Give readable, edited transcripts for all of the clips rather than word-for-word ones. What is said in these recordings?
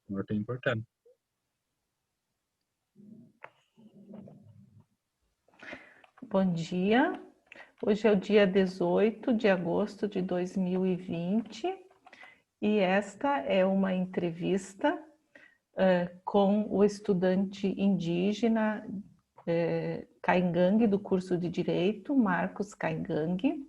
Muito importante. Bom dia. Hoje é o dia 18 de agosto de 2020 e esta é uma entrevista com o estudante indígena Caingangue, do curso de Direito, Marcos Caingangue.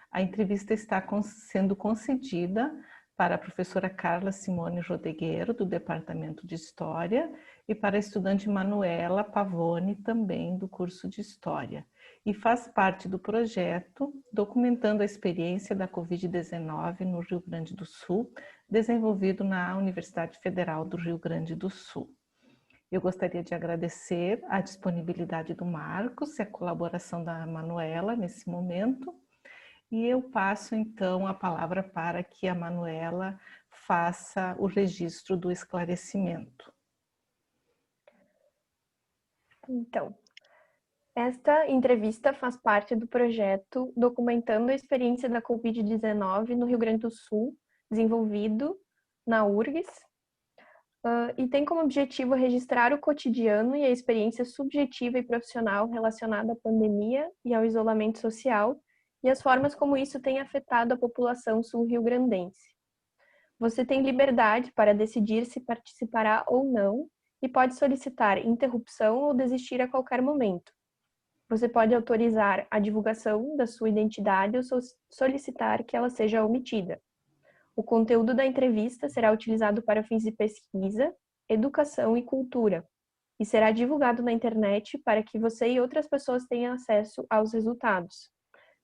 A entrevista está sendo concedida para a professora Carla Simone Rodegueiro, do Departamento de História, e para a estudante Manuela Pavone, também do curso de História, e faz parte do projeto Documentando a Experiência da Covid-19 no Rio Grande do Sul, desenvolvido na Universidade Federal do Rio Grande do Sul. Eu gostaria de agradecer a disponibilidade do Marcos e a colaboração da Manuela nesse momento, e eu passo então a palavra para que a Manuela faça o registro do esclarecimento. Então, esta entrevista faz parte do projeto Documentando a Experiência da Covid-19 no Rio Grande do Sul, desenvolvido na URGS, e tem como objetivo registrar o cotidiano e a experiência subjetiva e profissional relacionada à pandemia e ao isolamento social e as formas como isso tem afetado a população sul-riograndense. Você tem liberdade para decidir se participará ou não e pode solicitar interrupção ou desistir a qualquer momento. Você pode autorizar a divulgação da sua identidade ou solicitar que ela seja omitida. O conteúdo da entrevista será utilizado para fins de pesquisa, educação e cultura, e será divulgado na internet para que você e outras pessoas tenham acesso aos resultados.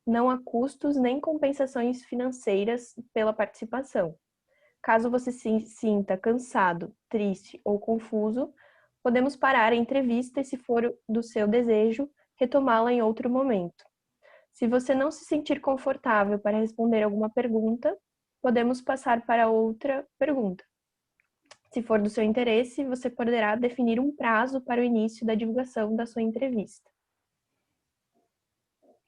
Não há custos nem compensações financeiras pela participação. Caso você se sinta cansado, triste ou confuso, podemos parar a entrevista e, se for do seu desejo, retomá-la em outro momento. Se você não se sentir confortável para responder alguma pergunta, podemos passar para outra pergunta. Se for do seu interesse, você poderá definir um prazo para o início da divulgação da sua entrevista.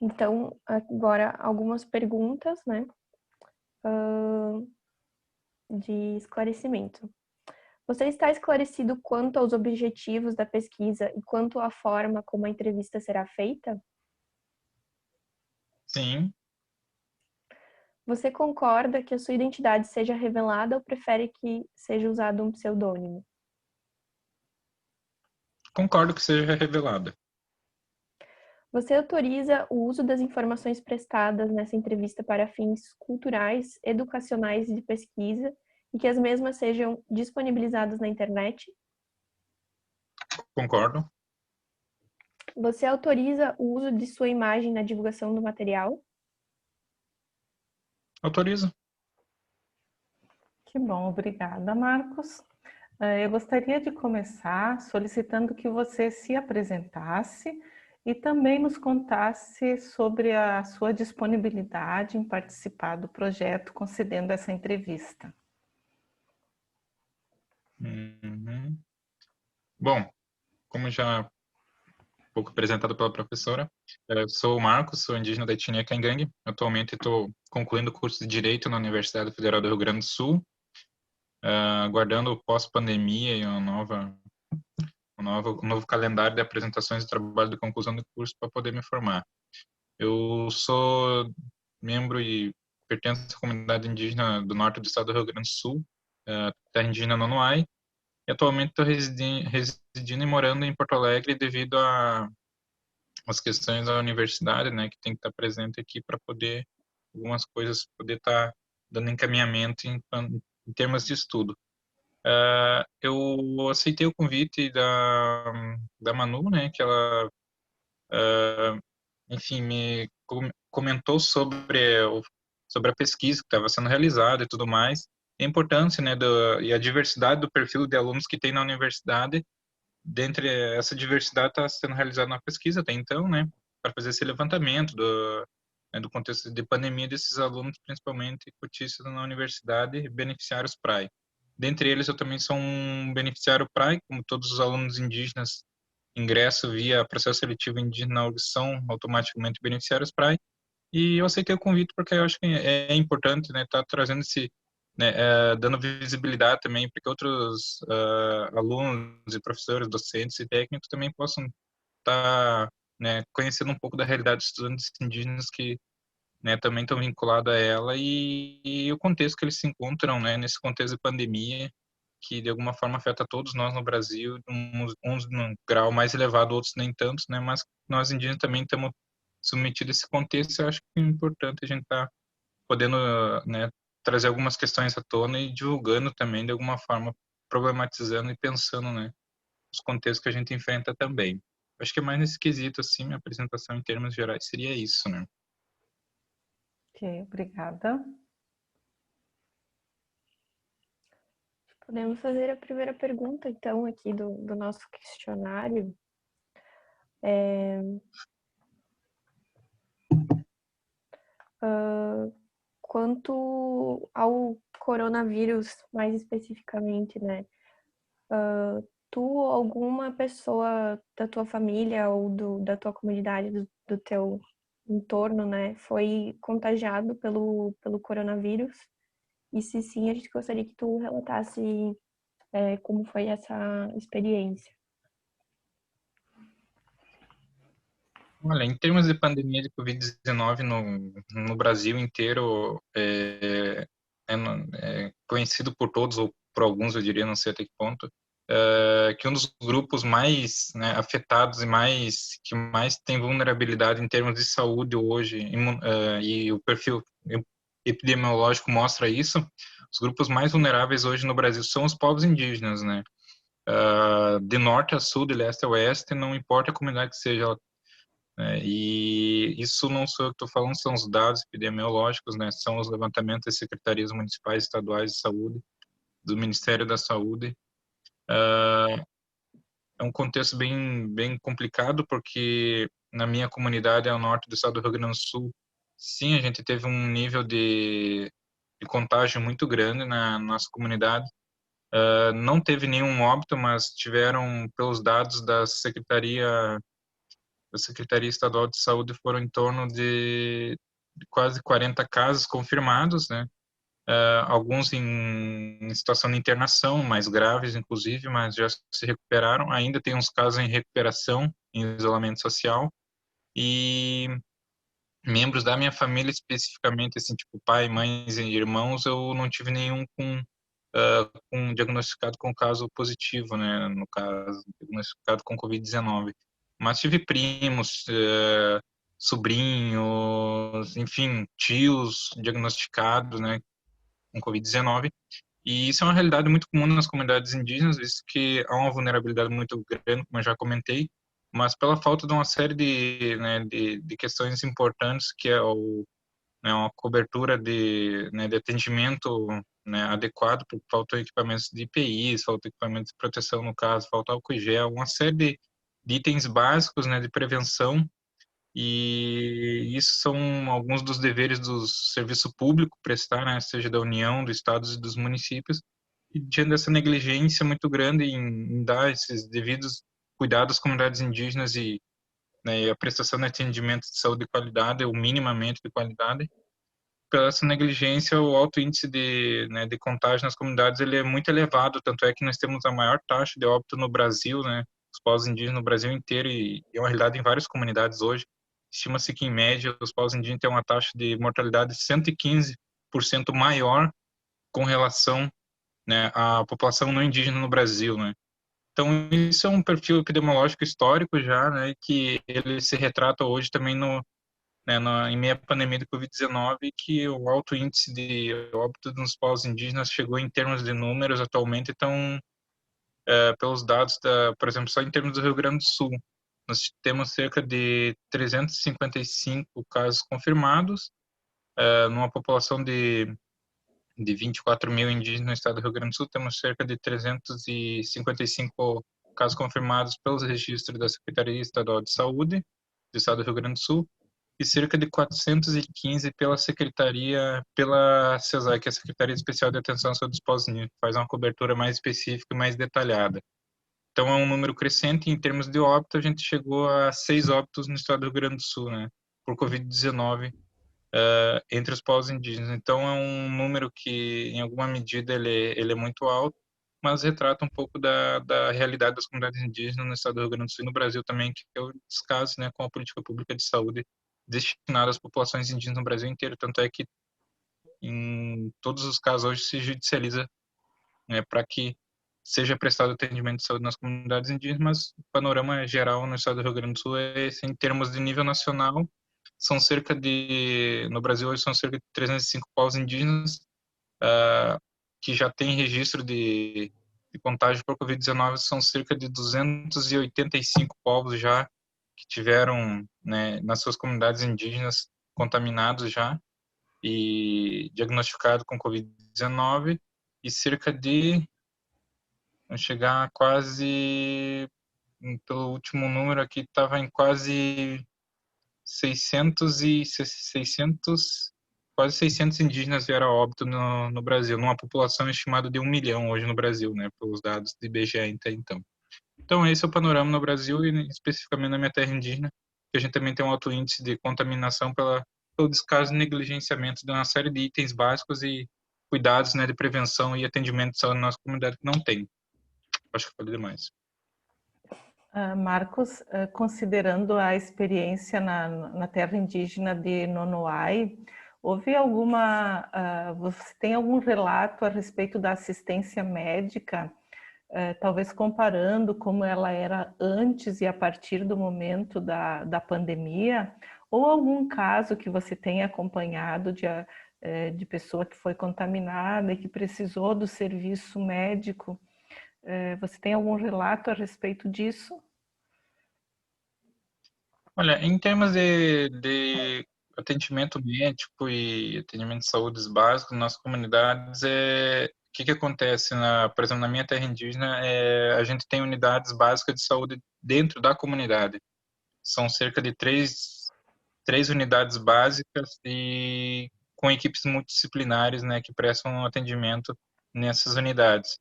Então, agora algumas perguntas, né, de esclarecimento. Você está esclarecido quanto aos objetivos da pesquisa e quanto à forma como a entrevista será feita? Sim, Você concorda que a sua identidade seja revelada ou prefere que seja usado um pseudônimo? concordo que seja revelada. Você autoriza o uso das informações prestadas nessa entrevista para fins culturais, educacionais e de pesquisa e que as mesmas sejam disponibilizadas na internet? Concordo. Você autoriza o uso de sua imagem na divulgação do material? Autorizo. Que bom, obrigada, Marcos. Eu gostaria de começar solicitando que você se apresentasse e também nos contasse sobre a sua disponibilidade em participar do projeto concedendo essa entrevista. Uhum. Bom, como já um pouco apresentado pela professora, eu sou o Marcos, sou indígena da etnia Caingangue. Atualmente estou concluindo o curso de Direito na Universidade Federal do Rio Grande do Sul, aguardando o pós-pandemia e um novo calendário de apresentações de trabalho de conclusão do curso para poder me formar. Eu sou membro e pertenço à comunidade indígena do norte do estado do Rio Grande do Sul, terra indígena Nonoai, e atualmente estou residindo e morando em Porto Alegre devido às questões da universidade, né, que tem que estar presente aqui para poder algumas coisas poder estar dando encaminhamento em termos de estudo. Eu aceitei o convite da Manu, né, que ela, enfim, me comentou sobre a pesquisa que estava sendo realizada e tudo mais, a importância, né, e a diversidade do perfil de alunos que tem na universidade. Dentre essa diversidade está sendo realizada uma pesquisa até então, né, para fazer esse levantamento do contexto de pandemia desses alunos, principalmente cotistas na universidade, beneficiários PRAE. Dentre eles, eu também sou um beneficiário PRAE, como todos os alunos indígenas ingresso via processo seletivo indígena na URGS são automaticamente beneficiários PRAE, e eu aceitei o convite porque eu acho que é importante, né, estar trazendo esse né, dando visibilidade também para que outros alunos e professores, docentes e técnicos também possam estar, né, conhecendo um pouco da realidade dos estudantes indígenas que, né, também estão vinculados a ela e o contexto que eles se encontram, né, nesse contexto de pandemia, que de alguma forma afeta todos nós no Brasil, uns num grau mais elevado, outros nem tanto, né, mas nós indígenas também estamos submetidos a esse contexto. Eu acho que é importante a gente estar podendo, né, trazer algumas questões à tona e divulgando também de alguma forma, problematizando e pensando, né, os contextos que a gente enfrenta também. Acho que é mais nesse quesito, assim, minha apresentação em termos gerais seria isso, né? Ok, obrigada. Podemos fazer a primeira pergunta, então, aqui do nosso questionário. Quanto ao coronavírus, mais especificamente, né? Tu ou alguma pessoa da tua família ou da tua comunidade, do teu entorno, né, foi contagiado pelo coronavírus? E se sim, a gente gostaria que tu relatasse como foi essa experiência. Olha, em termos de pandemia de Covid-19 no Brasil inteiro, é conhecido por todos, ou por alguns, eu diria, não sei até que ponto, que um dos grupos mais, né, afetados e que mais tem vulnerabilidade em termos de saúde hoje, e o perfil epidemiológico mostra isso, os grupos mais vulneráveis hoje no Brasil são os povos indígenas, né? De norte a sul, de leste a oeste, não importa a comunidade que seja, e isso não sou eu que estou falando, são os dados epidemiológicos, né? São os levantamentos das secretarias municipais e estaduais de saúde, do Ministério da Saúde. É um contexto bem complicado, porque na minha comunidade, ao norte do estado do Rio Grande do Sul, sim, a gente teve um nível de contágio muito grande na nossa comunidade. Não teve nenhum óbito, mas tiveram, pelos dados da Secretaria Estadual de Saúde, foram em torno de quase 40 casos confirmados, né? Alguns em situação de internação, mais graves, inclusive, mas já se recuperaram. Ainda tem uns casos em recuperação, em isolamento social. E membros da minha família, especificamente, assim, tipo pai, mães e irmãos, eu não tive nenhum diagnosticado com caso positivo, né? No caso, diagnosticado com Covid-19. Mas tive primos, sobrinhos, enfim, tios diagnosticados, né, com Covid-19. E isso é uma realidade muito comum nas comunidades indígenas, visto que há uma vulnerabilidade muito grande, como eu já comentei, mas pela falta de uma série né, de questões importantes, que é né, uma cobertura de atendimento, né, adequado, porque faltam equipamentos de IPIs, faltam equipamentos de proteção, no caso, falta álcool em gel, uma série de itens básicos, né, de prevenção. E isso são alguns dos deveres do serviço público prestar, né, seja da União, dos estados e dos municípios, e diante dessa negligência muito grande em dar esses devidos cuidados às comunidades indígenas né, e a prestação de atendimento de saúde de qualidade, ou minimamente de qualidade, pela essa negligência, o alto índice né, de contágio nas comunidades ele é muito elevado, tanto é que nós temos a maior taxa de óbito no Brasil, né, os povos indígenas no Brasil inteiro, e é uma realidade em várias comunidades hoje. Estima-se que, em média, os povos indígenas têm uma taxa de mortalidade 115% maior com relação, né, à população não indígena no Brasil, né. Então, isso é um perfil epidemiológico histórico já, né, que ele se retrata hoje também né, em meio à pandemia do Covid-19, que o alto índice de óbito nos povos indígenas chegou em termos de números atualmente, então, pelos dados, por exemplo, só em termos do Rio Grande do Sul, nós temos cerca de 355 casos confirmados, numa população de 24 mil indígenas no estado do Rio Grande do Sul, temos cerca de 355 casos confirmados pelos registros da Secretaria Estadual de Saúde do estado do Rio Grande do Sul, e cerca de 415 pela CESAI, que é a Secretaria Especial de Atenção à Saúde dos Povos Indígenas, que faz uma cobertura mais específica e mais detalhada. Então, é um número crescente. Em termos de óbito, a gente chegou a 6 óbitos no estado do Rio Grande do Sul, né, por Covid-19, entre os povos indígenas. Então, é um número que, em alguma medida, ele é muito alto, mas retrata um pouco da realidade das comunidades indígenas no estado do Rio Grande do Sul e no Brasil também, que é o descaso, né, com a política pública de saúde destinada às populações indígenas no Brasil inteiro. Tanto é que, em todos os casos, hoje se judicializa, né, para que seja prestado atendimento de saúde nas comunidades indígenas, mas o panorama geral no estado do Rio Grande do Sul é esse. Em termos de nível nacional, no Brasil hoje são cerca de 305 povos indígenas que já têm registro de contágio por Covid-19, são cerca de 285 povos já que tiveram, né, nas suas comunidades indígenas contaminados já e diagnosticado com Covid-19, e cerca de, vamos chegar a quase, pelo último número aqui, estava em quase 600, quase 600 indígenas vieram a óbito no Brasil, numa população estimada de 1 milhão hoje no Brasil, né, pelos dados do IBGE até então. Então, esse é o panorama no Brasil e especificamente na minha terra indígena, que a gente também tem um alto índice de contaminação pelo descaso e negligenciamento de uma série de itens básicos e cuidados, né, de prevenção e atendimento de saúde na nossa comunidade que não tem. Acho que falei demais. Marcos, considerando a experiência na terra indígena de Nonoai, você tem algum relato a respeito da assistência médica, talvez comparando como ela era antes e a partir do momento da pandemia, ou algum caso que você tenha acompanhado de pessoa que foi contaminada e que precisou do serviço médico? Você tem algum relato a respeito disso? Olha, em termos de atendimento médico e atendimento de saúde básico nas comunidades, o que acontece, por exemplo, na minha terra indígena, a gente tem unidades básicas de saúde dentro da comunidade. São cerca de três unidades básicas e com equipes multidisciplinares, né, que prestam atendimento nessas unidades.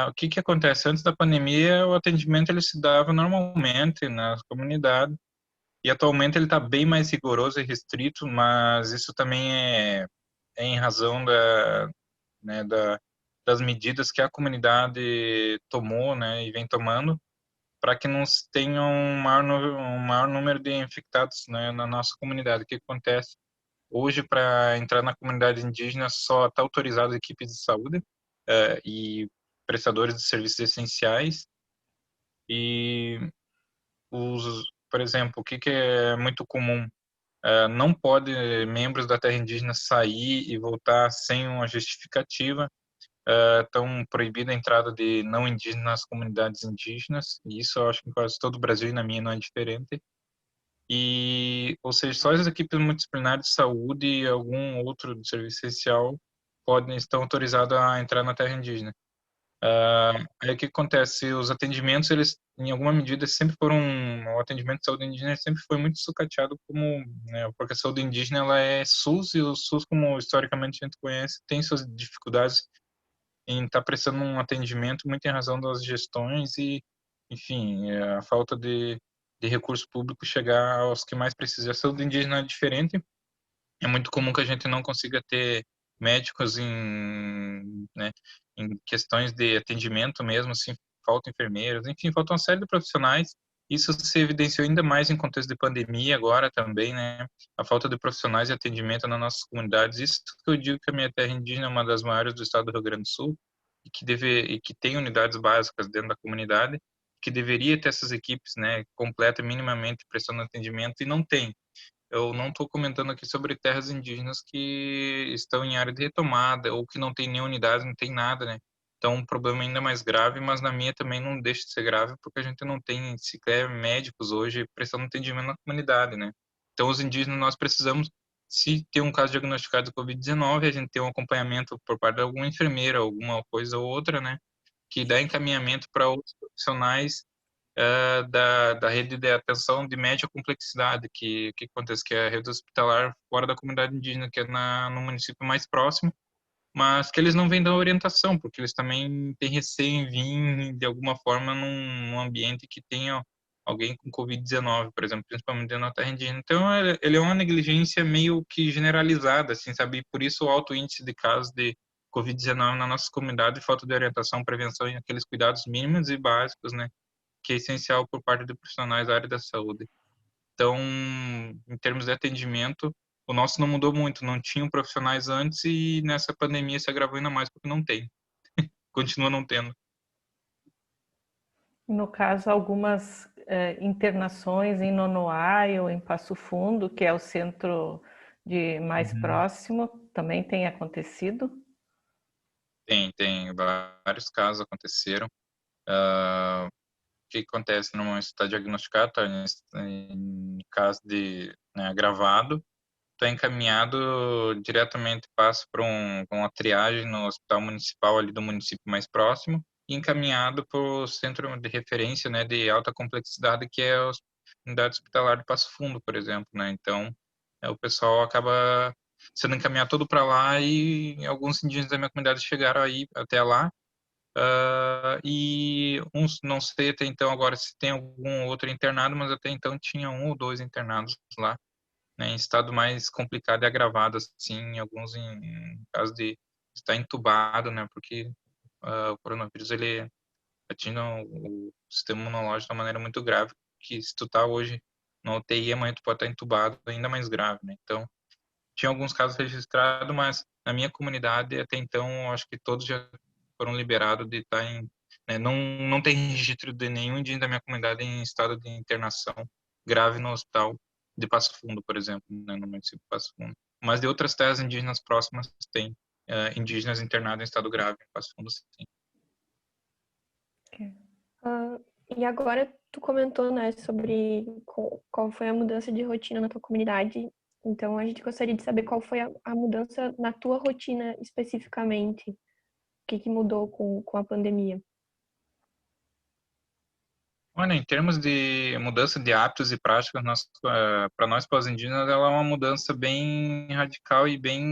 O que acontece? Antes da pandemia, o atendimento ele se dava normalmente na comunidade, e atualmente ele está bem mais rigoroso e restrito, mas isso também é em razão né, das medidas que a comunidade tomou, né, e vem tomando, para que não se tenha um maior número de infectados, né, na nossa comunidade. O que acontece? Hoje, para entrar na comunidade indígena, só está autorizado equipes de saúde e prestadores de serviços essenciais. E, por exemplo, o que é muito comum? Não pode membros da terra indígena sair e voltar sem uma justificativa. Estão proibida a entrada de não indígenas nas comunidades indígenas, e isso eu acho que em quase todo o Brasil e na minha não é diferente. Ou seja, só as equipes multidisciplinares de saúde e algum outro de serviço essencial estão autorizados a entrar na terra indígena. Aí o que acontece? Os atendimentos, eles, em alguma medida, sempre foram, o atendimento de saúde indígena sempre foi muito sucateado né, porque a saúde indígena, ela é SUS, e o SUS, como historicamente a gente conhece, tem suas dificuldades em estar prestando um atendimento muito em razão das gestões e, enfim, a falta de recurso público chegar aos que mais precisam. A saúde indígena é diferente, é muito comum que a gente não consiga ter médicos né, em questões de atendimento mesmo, assim, faltam enfermeiros, enfim, faltam uma série de profissionais. Isso se evidenciou ainda mais em contexto de pandemia agora também, né? A falta de profissionais de atendimento nas nossas comunidades. Isso que eu digo que a minha terra indígena é uma das maiores do estado do Rio Grande do Sul e que tem unidades básicas dentro da comunidade, que deveria ter essas equipes, né, completa minimamente prestando atendimento, e não tem. Eu não estou comentando aqui sobre terras indígenas que estão em área de retomada ou que não tem nem unidade, não tem nada, né? Então, um problema ainda mais grave, mas na minha também não deixa de ser grave, porque a gente não tem sequer médicos hoje prestando atendimento na comunidade, né? Então, os indígenas, nós precisamos, se tem um caso diagnosticado de Covid-19, a gente tem um acompanhamento por parte de alguma enfermeira, alguma coisa ou outra, né? Que dá encaminhamento para outros profissionais da rede de atenção de média complexidade, que acontece, que é a rede hospitalar fora da comunidade indígena, que é no município mais próximo, mas que eles não vêm dar orientação, porque eles também têm receio em vir, de alguma forma, num ambiente que tenha alguém com Covid-19, por exemplo, principalmente na terra indígena. Então, ele é uma negligência meio que generalizada, assim, sabe? E por isso o alto índice de casos de Covid-19 na nossa comunidade, falta de orientação, prevenção e aqueles cuidados mínimos e básicos, né? Que é essencial por parte de profissionais da área da saúde. Então, em termos de atendimento, o nosso não mudou muito, não tinham profissionais antes e nessa pandemia se agravou ainda mais porque não tem, continua não tendo. No caso, algumas internações em Nonoai ou em Passo Fundo, que é o centro de mais próximo, também tem acontecido? Tem vários casos aconteceram. O que acontece no momento está diagnosticado, está em caso de agravado, está encaminhado diretamente, passa para uma triagem no hospital municipal ali do município mais próximo e encaminhado para o centro de referência, né, de alta complexidade, que é a unidade hospitalar de Passo Fundo, por exemplo, né? Então, o pessoal acaba sendo encaminhado todo para lá e alguns indígenas da minha comunidade chegaram aí até lá. E uns, não sei até então agora se tem algum outro internado, mas até então tinha 1 ou 2 internados lá, né, em estado mais complicado e agravado, assim, alguns em caso de estar entubado, né, porque o coronavírus ele atinge o sistema imunológico de uma maneira muito grave, que se tu tá hoje na UTI, amanhã tu pode estar entubado ainda mais grave, né, então tinha alguns casos registrados, mas na minha comunidade até então acho que todos já foram liberados de estar em, né, não tem registro de nenhum indígena da minha comunidade em estado de internação grave no hospital de Passo Fundo, por exemplo, né, no município de Passo Fundo. Mas de outras terras indígenas próximas tem indígenas internados em estado grave em Passo Fundo, sim. E agora tu comentou, né, sobre qual foi a mudança de rotina na tua comunidade. Então a gente gostaria de saber qual foi a mudança na tua rotina especificamente. O que mudou com a pandemia? Olha, em termos de mudança de hábitos e práticas, para nós pós-indígenas, ela é uma mudança bem radical e bem,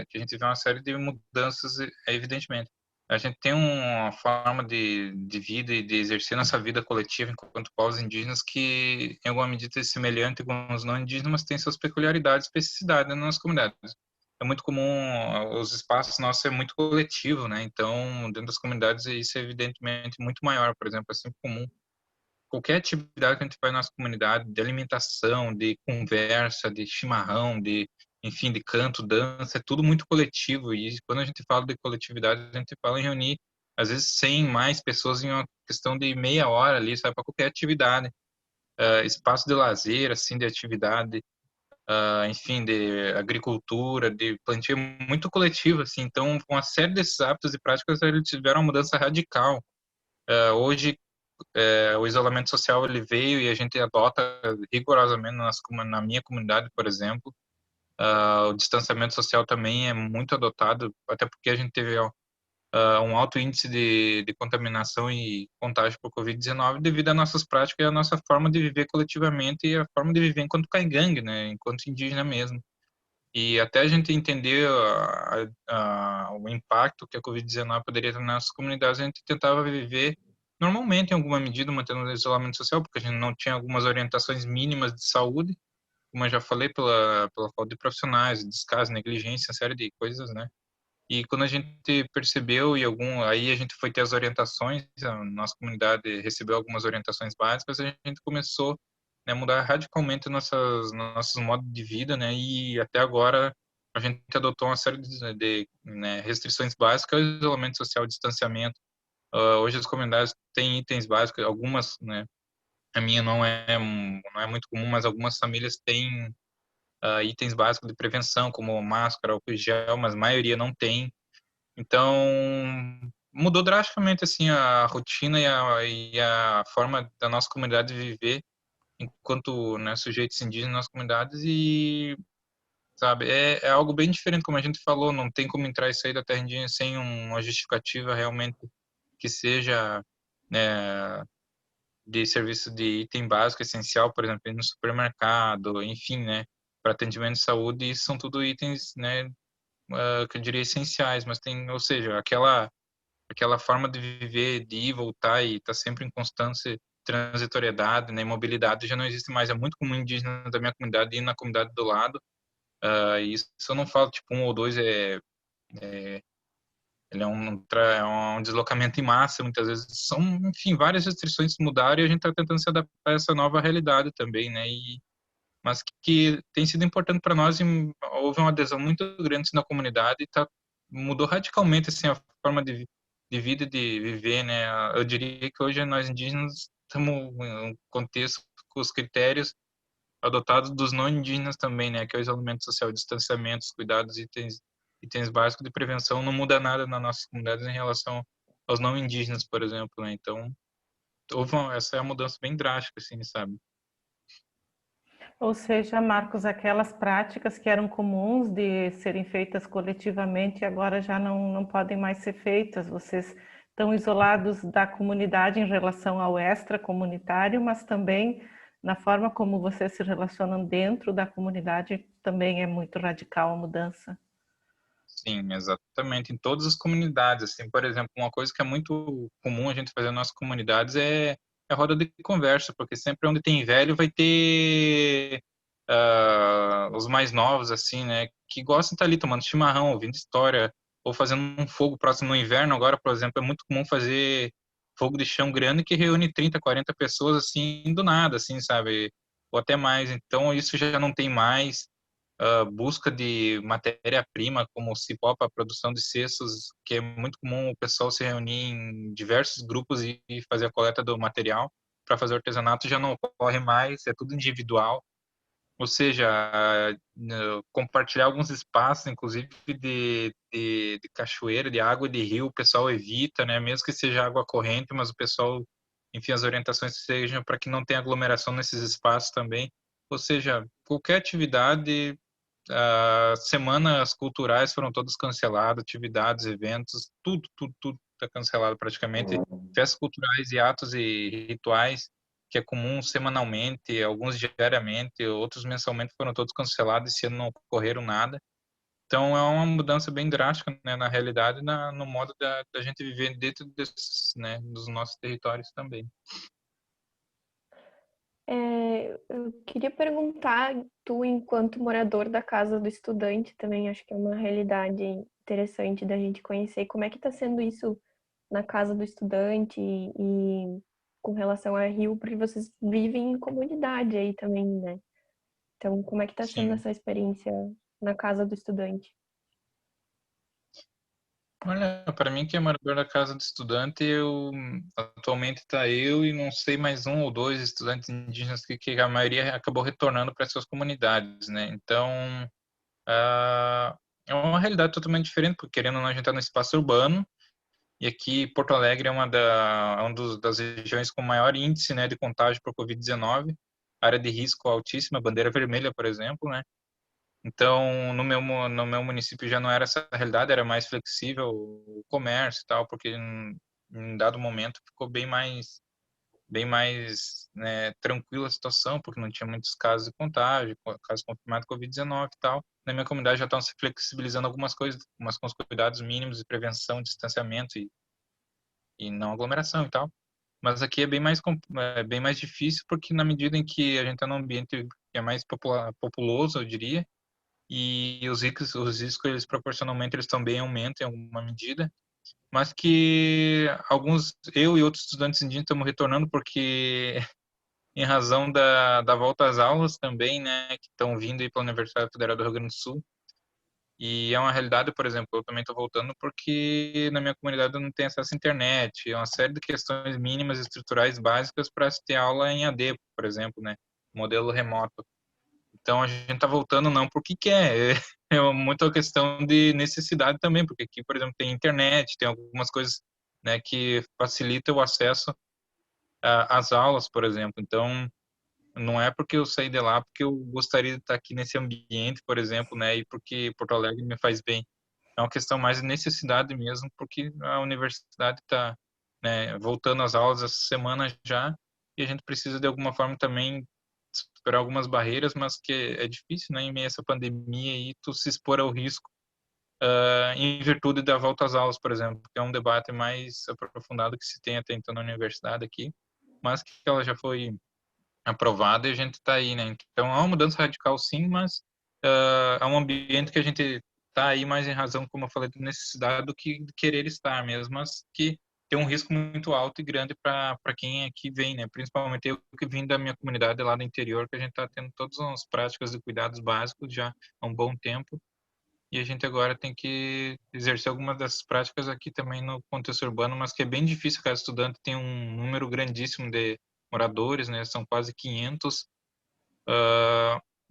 que a gente vê uma série de mudanças, evidentemente. A gente tem uma forma de vida e de exercer nossa vida coletiva enquanto povos indígenas que, em alguma medida, é semelhante com os não indígenas, mas tem suas peculiaridades e especificidades nas nossas comunidades. É muito comum, os espaços nossos é muito coletivo, né? Então, dentro das comunidades, isso é evidentemente muito maior. Por exemplo, é sempre comum qualquer atividade que a gente faz na nossa comunidade, de alimentação, de conversa, de chimarrão, enfim, de canto, dança, é tudo muito coletivo. E quando a gente fala de coletividade, a gente fala em reunir, às vezes, 100 mais pessoas em uma questão de meia hora ali, sabe, para qualquer atividade. Espaço de lazer, assim, de atividade, enfim, de agricultura, de plantio muito coletivo, assim. Então, uma série desses hábitos e práticas, eles tiveram uma mudança radical. Hoje, o isolamento social ele veio e a gente adota rigorosamente na minha comunidade, por exemplo. O distanciamento social também é muito adotado, até porque a gente teve um alto índice de contaminação e contágio por Covid-19 devido às nossas práticas e à nossa forma de viver coletivamente e a forma de viver enquanto caingangue, né, enquanto indígena mesmo. E até a gente entender o impacto que a Covid-19 poderia ter nas nossas comunidades, a gente tentava viver normalmente, em alguma medida, mantendo o isolamento social, porque a gente não tinha algumas orientações mínimas de saúde, como eu já falei, pela falta de profissionais, descaso, negligência, uma série de coisas, né? E quando a gente percebeu aí a gente foi ter as orientações, a nossa comunidade recebeu algumas orientações básicas, a gente começou, né, mudar radicalmente nossos modos de vida, né? E até agora a gente adotou uma série né, restrições básicas, isolamento social, distanciamento. Hoje as comunidades têm itens básicos, algumas, né? A minha não é muito comum, mas algumas famílias têm itens básicos de prevenção, como máscara, álcool gel, mas a maioria não tem. Então, mudou drasticamente assim a rotina e a forma da nossa comunidade viver enquanto, né, sujeitos indígenas nas comunidades e, sabe, é algo bem diferente, como a gente falou, não tem como entrar e sair da terra indígena sem uma justificativa realmente que seja, né, de serviço de item básico essencial, por exemplo, ir no supermercado, enfim, né, para atendimento de saúde, isso são tudo itens, né, que eu diria essenciais, mas tem, ou seja, aquela forma de viver, de ir, voltar e estar sempre em constância transitoriedade, né, mobilidade já não existe mais. É muito comum indígena da minha comunidade ir na comunidade do lado. E isso eu não falo tipo um ou dois, ele é um deslocamento em massa, muitas vezes. São, enfim, várias restrições que mudaram e a gente está tentando se adaptar a essa nova realidade também, né? Mas que tem sido importante para nós e houve uma adesão muito grande assim, na comunidade e mudou radicalmente assim, a forma de vida e de viver, né? Eu diria que hoje nós indígenas estamos em um contexto com os critérios adotados dos não indígenas também, né? Que é o isolamento social, o distanciamento, os cuidados, itens básicos de prevenção, não muda nada nas nossas comunidades em relação aos não indígenas, por exemplo, né? Então, essa é uma mudança bem drástica, assim, sabe? Ou seja, Marcos, aquelas práticas que eram comuns de serem feitas coletivamente agora já não podem mais ser feitas. Vocês estão isolados da comunidade em relação ao extracomunitário, mas também na forma como vocês se relacionam dentro da comunidade também é muito radical a mudança. Sim, exatamente. Em todas as comunidades, assim, por exemplo, uma coisa que é muito comum a gente fazer nas nossas comunidades é roda de conversa, porque sempre onde tem velho vai ter os mais novos, assim, né, que gostam de estar ali tomando chimarrão, ouvindo história, ou fazendo um fogo próximo no inverno. Agora, por exemplo, é muito comum fazer fogo de chão grande que reúne 30, 40 pessoas, assim, do nada, assim, sabe? Ou até mais. Então, isso já não tem mais busca de matéria-prima, como o cipó para a produção de cestos, que é muito comum o pessoal se reunir em diversos grupos e fazer a coleta do material para fazer artesanato, já não ocorre mais, é tudo individual. Ou seja, compartilhar alguns espaços, inclusive de cachoeira, de água, de rio, o pessoal evita, né? Mesmo que seja água corrente, mas o pessoal, enfim, as orientações sejam para que não tenha aglomeração nesses espaços também. Ou seja, qualquer atividade, semanas culturais foram todas canceladas, atividades, eventos, tudo está cancelado praticamente. Festas culturais e atos e rituais que é comum semanalmente, alguns diariamente, outros mensalmente, foram todos cancelados, esse ano não ocorreram nada. Então é uma mudança bem drástica, né, na realidade, no modo da gente viver dentro desses, né, dos nossos territórios também. Eu queria perguntar, tu, enquanto morador da casa do estudante, também acho que é uma realidade interessante da gente conhecer. Como é que está sendo isso na casa do estudante e com relação a Rio, porque vocês vivem em comunidade aí também, né? Então, como é que está sendo Sim. essa experiência na casa do estudante? Olha, para mim que é morador da casa do estudante, atualmente está eu e não sei mais um ou dois estudantes indígenas que a maioria acabou retornando para suas comunidades, né? Então, é uma realidade totalmente diferente, porque querendo ou não, a gente está no espaço urbano, e aqui Porto Alegre é das regiões com maior índice, né, de contágio por Covid-19, área de risco altíssima, bandeira vermelha, por exemplo, né? Então, no meu município já não era essa realidade, era mais flexível o comércio e tal, porque em dado momento ficou bem mais, né, tranquila a situação, porque não tinha muitos casos de contágio, casos confirmados de Covid-19 e tal. Na minha comunidade já estão se flexibilizando algumas coisas, mas com os cuidados mínimos de prevenção, distanciamento e não aglomeração e tal. Mas aqui é bem mais difícil, porque na medida em que a gente está num ambiente que é mais populoso, eu diria, e os riscos eles proporcionalmente eles também aumentam em alguma medida, mas que eu e outros estudantes indígenas estamos retornando porque em razão da volta às aulas também, né, que estão vindo aí pela Universidade Federal do Rio Grande do Sul. E é uma realidade, por exemplo, eu também estou voltando porque na minha comunidade eu não tenho acesso à internet, é uma série de questões mínimas estruturais básicas para se ter aula em AD, por exemplo, né, modelo remoto. Então a gente está voltando não porque quer, é muito a questão de necessidade também, porque aqui, por exemplo, tem internet, tem algumas coisas, né, que facilitam o acesso às aulas, por exemplo. Então não é porque eu saí de lá porque eu gostaria de estar aqui nesse ambiente, por exemplo, né, e porque Porto Alegre me faz bem. É uma questão mais de necessidade mesmo, porque a universidade está, né, voltando às aulas essa semana já, e a gente precisa de alguma forma também superar algumas barreiras, mas que é difícil, né, em meio a essa pandemia e tu se expor ao risco em virtude da volta às aulas, por exemplo, que é um debate mais aprofundado que se tem até então na universidade aqui. mas que ela já foi aprovada e a gente está aí, né? Então é uma mudança radical, sim, mas é um ambiente que a gente está aí mais em razão, como eu falei, de necessidade do que de querer estar mesmo, mas que tem um risco muito alto e grande para quem aqui vem, né? Principalmente eu que vim da minha comunidade lá do interior, que a gente está tendo todas as práticas de cuidados básicos já há um bom tempo. E a gente agora tem que exercer algumas dessas práticas aqui também no contexto urbano, mas que é bem difícil. Cada estudante tem um número grandíssimo de moradores, né? São quase 500.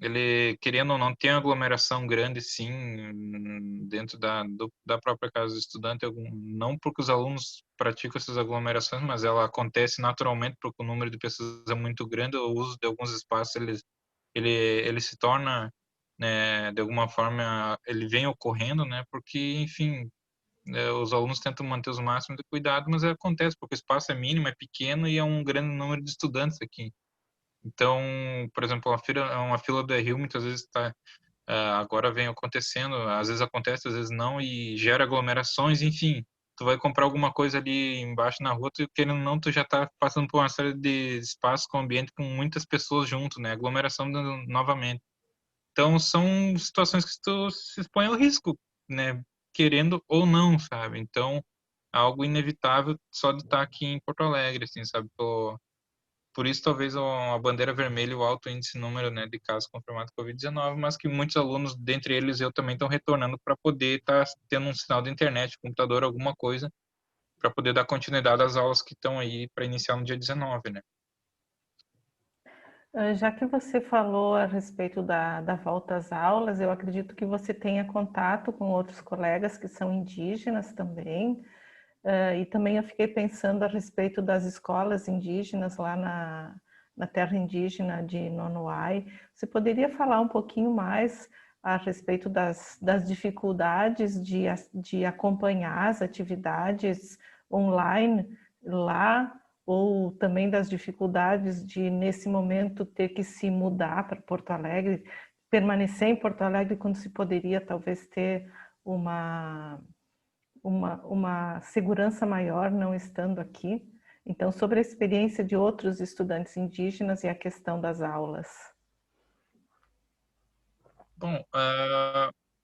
Ele, querendo ou não, tem uma aglomeração grande, sim, dentro da própria casa do estudante. Não porque os alunos praticam essas aglomerações, mas ela acontece naturalmente porque o número de pessoas é muito grande. O uso de alguns espaços, ele se torna, né, de alguma forma, ele vem ocorrendo, né, porque, enfim, os alunos tentam manter os máximos de cuidado, mas acontece porque o espaço é mínimo, é pequeno e é um grande número de estudantes aqui. Então, por exemplo, uma fila do Rio muitas vezes está, agora vem acontecendo, às vezes acontece, às vezes não, e gera aglomerações, enfim. Tu vai comprar alguma coisa ali embaixo na rua, tu querendo ou não, tu já está passando por uma série de espaços com ambiente com muitas pessoas junto, né? Aglomeração novamente. Então, são situações que tu se expõe ao risco, né? Querendo ou não, sabe? Então, algo inevitável só de estar aqui em Porto Alegre, assim, sabe? Por isso, talvez a bandeira vermelha e o alto índice número, né, de casos confirmados de Covid-19, mas que muitos alunos, dentre eles eu também, estão retornando para poder estar tendo um sinal de internet, computador, alguma coisa, para poder dar continuidade às aulas que estão aí para iniciar no dia 19, né? Já que você falou a respeito da volta às aulas, eu acredito que você tenha contato com outros colegas que são indígenas também. E também eu fiquei pensando a respeito das escolas indígenas lá na terra indígena de Nonoai. Você poderia falar um pouquinho mais a respeito das dificuldades de acompanhar as atividades online lá, ou também das dificuldades de, nesse momento, ter que se mudar para Porto Alegre, permanecer em Porto Alegre quando se poderia talvez ter uma segurança maior não estando aqui. Então, sobre a experiência de outros estudantes indígenas e a questão das aulas. Bom,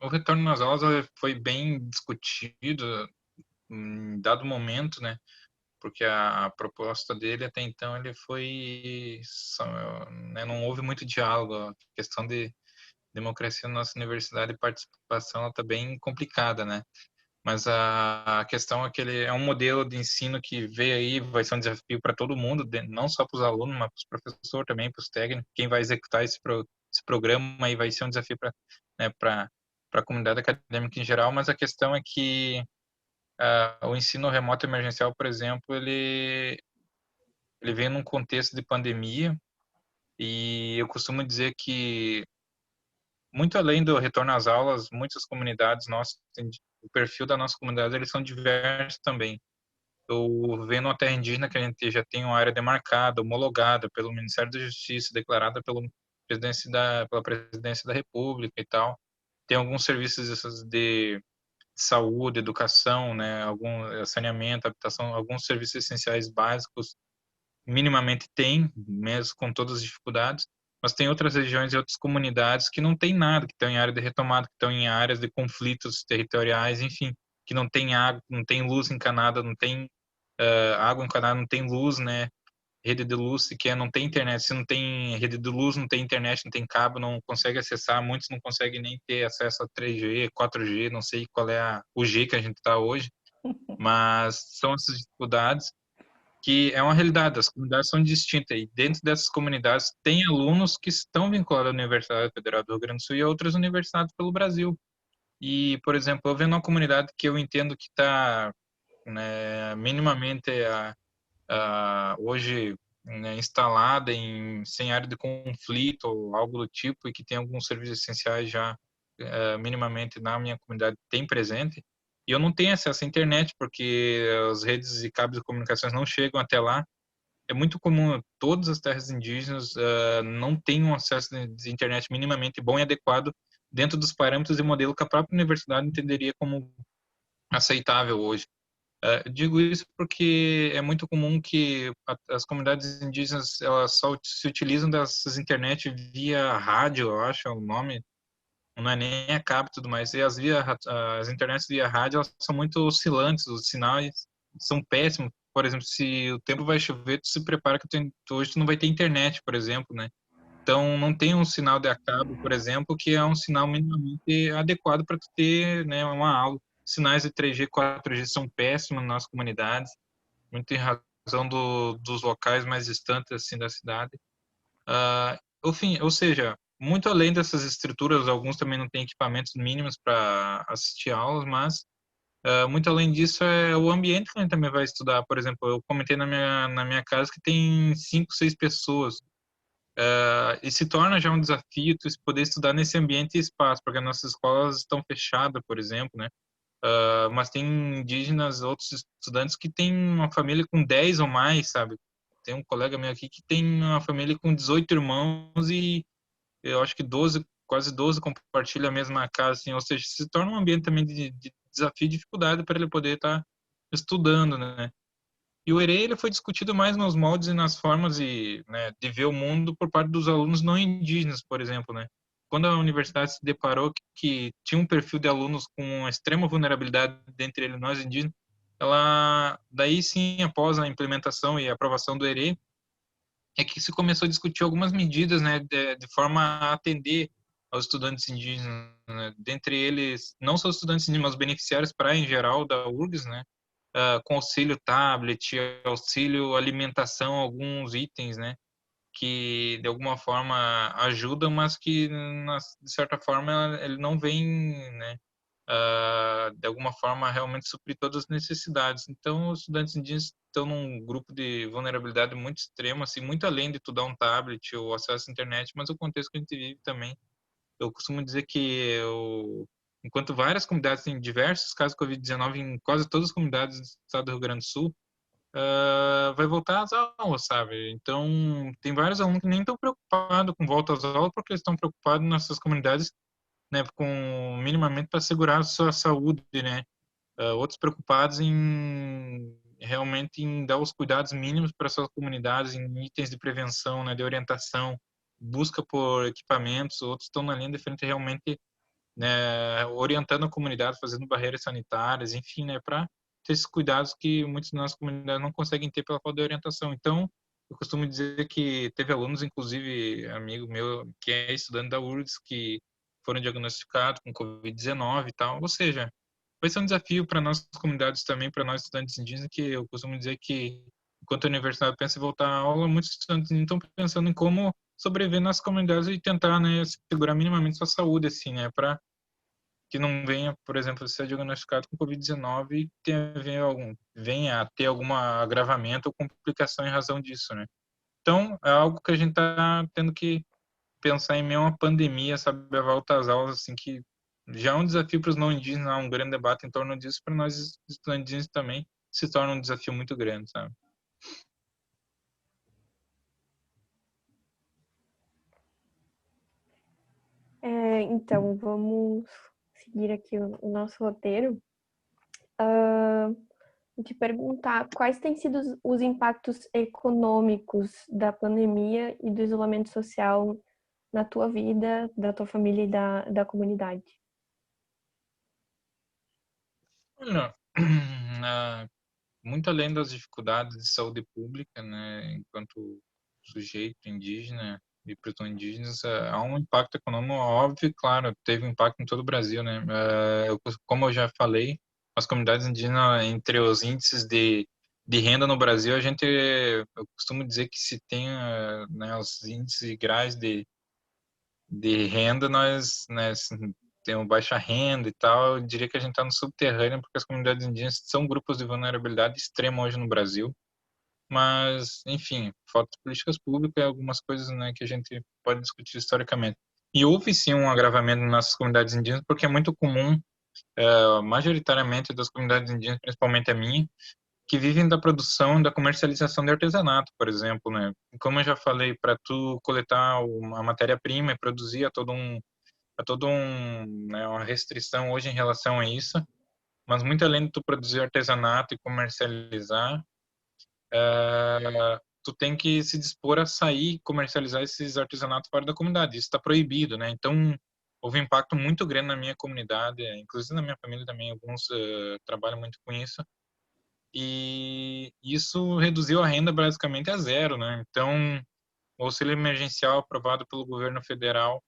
o retorno nas aulas foi bem discutido em dado momento, né? Porque a proposta dele até então ele foi, né, não houve muito diálogo. A questão de democracia na nossa universidade e participação está bem complicada, né? Mas a questão é que ele é um modelo de ensino que veio aí, vai ser um desafio para todo mundo, não só para os alunos, mas para os professores também, para os técnicos. Quem vai executar esse programa aí vai ser um desafio para, né, para a comunidade acadêmica em geral. Mas a questão é que o ensino remoto emergencial, por exemplo, ele vem num contexto de pandemia e eu costumo dizer que muito além do retorno às aulas, muitas comunidades nossas, o perfil da nossa comunidade, eles são diversos também. Eu vendo uma terra indígena que a gente já tem uma área demarcada, homologada pelo Ministério da Justiça, declarada pela Presidência da República e tal. Tem alguns serviços de saúde, educação, né, algum saneamento, habitação, alguns serviços essenciais básicos minimamente tem, mesmo com todas as dificuldades, mas tem outras regiões e outras comunidades que não tem nada, que estão em área de retomada, que estão em áreas de conflitos territoriais, enfim, que não tem água, não tem luz encanada, não tem água encanada, não tem luz, né? Rede de luz sequer, não tem internet. Se não tem rede de luz, não tem internet, não tem cabo, não consegue acessar. Muitos não conseguem nem ter acesso a 3G, 4G, não sei qual é o G que a gente está hoje, mas são essas dificuldades que é uma realidade, as comunidades são distintas e dentro dessas comunidades tem alunos que estão vinculados à Universidade Federal do Rio Grande do Sul e a outras universidades pelo Brasil. E, por exemplo, eu venho numa comunidade que eu entendo que está, né, minimamente hoje, né, instalada sem área de conflito ou algo do tipo e que tem alguns serviços essenciais já minimamente na minha comunidade tem presente. E eu não tenho acesso à internet porque as redes e cabos de comunicações não chegam até lá. É muito comum, todas as terras indígenas não têm um acesso de internet minimamente bom e adequado dentro dos parâmetros e modelo que a própria universidade entenderia como aceitável hoje. Digo isso porque é muito comum que as comunidades indígenas elas só se utilizam dessas internet via rádio, eu acho é o nome, não é nem a cabo e tudo mais. E as internets via rádio elas são muito oscilantes, os sinais são péssimos. Por exemplo, se o tempo vai chover, tu se prepara que hoje tu não vai ter internet, por exemplo, né? Então, não tem um sinal de a cabo, por exemplo, que é um sinal minimamente adequado para tu ter, né, uma aula. Sinais de 3G, 4G são péssimos nas comunidades, muito em razão dos locais mais distantes assim da cidade. Enfim, ou seja, muito além dessas estruturas, alguns também não têm equipamentos mínimos para assistir aulas, mas muito além disso é o ambiente que a gente também vai estudar. Por exemplo, eu comentei na minha casa que tem 5, 6 pessoas. E se torna já um desafio tu poder estudar nesse ambiente e espaço, porque as nossas escolas estão fechadas, por exemplo, né? Mas tem indígenas, outros estudantes que têm uma família com 10 ou mais, sabe? Tem um colega meu aqui que tem uma família com 18 irmãos e eu acho que 12, quase 12 compartilham a mesma casa, assim, ou seja, se torna um ambiente também de desafio e dificuldade para ele poder estar estudando, né? E o ERE ele foi discutido mais nos moldes e nas formas de ver o mundo por parte dos alunos não indígenas, por exemplo, né? Quando a universidade se deparou que tinha um perfil de alunos com extrema vulnerabilidade dentre eles nós indígenas, ela daí sim, após a implementação e aprovação do ERE, é que se começou a discutir algumas medidas, né, de forma a atender aos estudantes indígenas, né? Dentre eles, não só os estudantes indígenas, mas os beneficiários para em geral da URGS, né? Com auxílio tablet, auxílio alimentação, alguns itens, né, que de alguma forma ajudam, mas que de certa forma ele não vem, né, de alguma forma realmente suprir todas as necessidades. Então, os estudantes indígenas estão num grupo de vulnerabilidade muito extremo, assim, muito além de tu dar um tablet ou acesso à internet, mas o contexto que a gente vive também. Eu costumo dizer que enquanto várias comunidades têm diversos casos de Covid-19 em quase todas as comunidades do estado do Rio Grande do Sul, vai voltar às aulas, sabe? Então, tem vários alunos que nem estão preocupados com volta às aulas porque eles estão preocupados nessas comunidades, né, com minimamente para segurar a sua saúde, né? Outros preocupados em realmente em dar os cuidados mínimos para suas comunidades, em itens de prevenção, né, de orientação, busca por equipamentos. Outros estão na linha de frente realmente, né, orientando a comunidade, fazendo barreiras sanitárias, enfim, né, para ter esses cuidados que muitas das nossas comunidades não conseguem ter pela falta de orientação. Então, eu costumo dizer que teve alunos, inclusive amigo meu que é estudante da URGS, que foram diagnosticados com Covid-19 e tal. Ou seja, vai ser um desafio para nossas comunidades também, para nós estudantes indígenas, que eu costumo dizer que enquanto a universidade pensa em voltar à aula, muitos estudantes estão pensando em como sobreviver nas comunidades e tentar, né, segurar minimamente sua saúde, assim, né, para que não venha, por exemplo, ser diagnosticado com Covid-19 e venha a ter algum agravamento ou complicação em razão disso, né. Então, é algo que a gente está tendo que pensar em meio a uma pandemia, sabe, a volta às aulas, assim, que já é um desafio para os não indígenas, há um grande debate em torno disso, para nós estudantes indígenas também se torna um desafio muito grande, sabe. Então, vamos seguir aqui o nosso roteiro. Te perguntar quais têm sido os impactos econômicos da pandemia e do isolamento social na tua vida, da tua família e da comunidade. Olha, muito além das dificuldades de saúde pública, né, enquanto sujeito indígena e pessoas indígenas, há um impacto econômico óbvio e claro, teve um impacto em todo o Brasil, né. Como eu já falei, as comunidades indígenas, entre os índices de renda no Brasil, eu costumo dizer que se tem, né, os índices e graus de renda, nós, né, temos baixa renda e tal, eu diria que a gente está no subterrâneo, porque as comunidades indígenas são grupos de vulnerabilidade extrema hoje no Brasil, mas, enfim, falta de políticas públicas e algumas coisas, né, que a gente pode discutir historicamente. E houve sim um agravamento nas nossas comunidades indígenas, porque é muito comum, majoritariamente das comunidades indígenas, principalmente a minha, que vivem da produção, da comercialização de artesanato, por exemplo, né? Como eu já falei, para tu coletar a matéria-prima e produzir, né, uma restrição hoje em relação a isso. mas muito além de tu produzir artesanato e comercializar, tu tem que se dispor a sair e comercializar esses artesanatos fora da comunidade. Isso está proibido, né? Então, houve um impacto muito grande na minha comunidade, inclusive na minha família também, alguns trabalham muito com isso, e isso reduziu a renda basicamente a zero, né? Então, o auxílio emergencial aprovado pelo governo federal,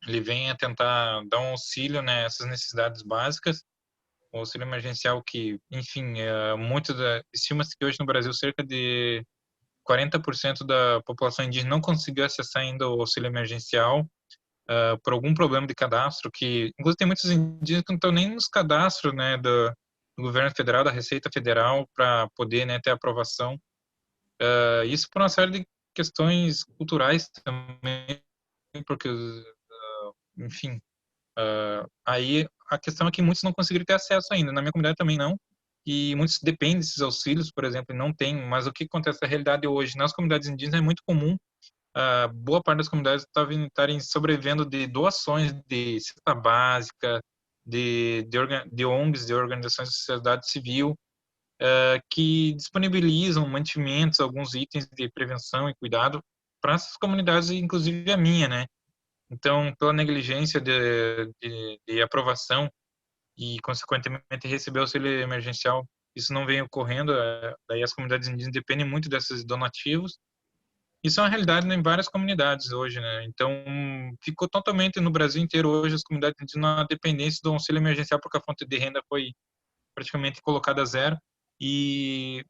ele vem a tentar dar um auxílio, né, essas necessidades básicas. O auxílio emergencial que, enfim, estima-se que hoje no Brasil cerca de 40% da população indígena não conseguiu acessar ainda o auxílio emergencial por algum problema de cadastro, que inclusive tem muitos indígenas que não estão nem nos cadastros, né, do governo federal, da Receita Federal, para poder, né, ter aprovação. Isso por uma série de questões culturais também, porque, enfim, aí a questão é que muitos não conseguiram ter acesso ainda. Na minha comunidade também não. E muitos dependem desses auxílios, por exemplo, e não tem. Mas o que acontece na realidade hoje? Nas comunidades indígenas é muito comum boa parte das comunidades estarem sobrevivendo de doações de cesta básica, de ONGs, de organizações de sociedade civil, que disponibilizam mantimentos, alguns itens de prevenção e cuidado para essas comunidades, inclusive a minha, né? Então, pela negligência de aprovação e, consequentemente, receber auxílio emergencial, isso não vem ocorrendo. Daí as comunidades indígenas dependem muito desses donativos. Isso é uma realidade em várias comunidades hoje, né? Então, ficou totalmente no Brasil inteiro hoje as comunidades indígenas na dependência do auxílio emergencial porque a fonte de renda foi praticamente colocada a zero. E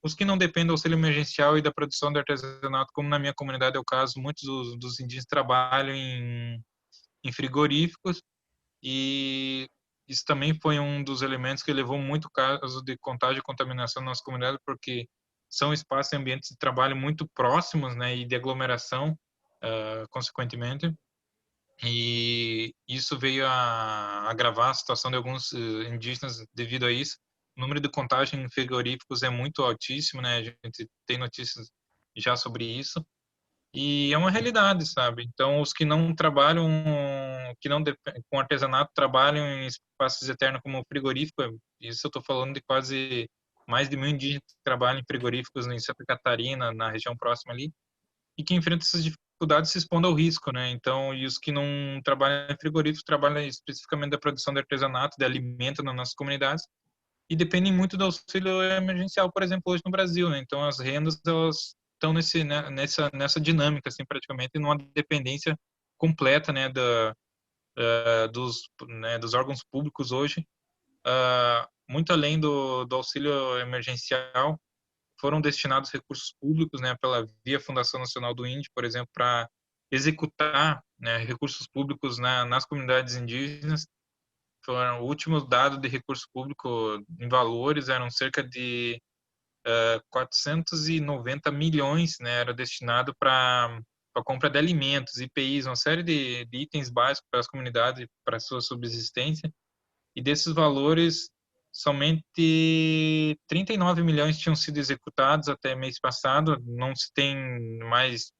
os que não dependem do auxílio emergencial e da produção de artesanato, como na minha comunidade é o caso, muitos dos indígenas trabalham em frigoríficos, e isso também foi um dos elementos que levou muito caso de contágio e contaminação na nossa comunidade, porque são espaços e ambientes de trabalho muito próximos, né, e de aglomeração, consequentemente, e isso veio a agravar a situação de alguns indígenas devido a isso. O número de contágio em frigoríficos é muito altíssimo, né, a gente tem notícias já sobre isso, e é uma realidade, sabe? Então, os que não trabalham, com artesanato, trabalham em espaços eternos como frigorífico, isso eu estou falando de quase mais de 1.000 indígenas que trabalham em frigoríficos em Santa Catarina, na região próxima ali, e que enfrentam essas dificuldades se expondo ao risco, né? Então, e os que não trabalham em frigoríficos, trabalham especificamente da produção de artesanato, de alimento nas nossas comunidades, e dependem muito do auxílio emergencial, por exemplo, hoje no Brasil, né? Então, as rendas, elas estão nessa dinâmica, assim, praticamente, numa dependência completa, né, dos órgãos públicos hoje, muito além do auxílio emergencial, foram destinados recursos públicos, né, pela via Fundação Nacional do Índio, por exemplo, para executar, né, recursos públicos nas comunidades indígenas. O último dado de recurso público em valores eram cerca de 490 milhões, né, era destinado para a compra de alimentos, IPIs, uma série de itens básicos para as comunidades, para a sua subsistência. E desses valores, somente 39 milhões tinham sido executados até mês passado. Não se tem mais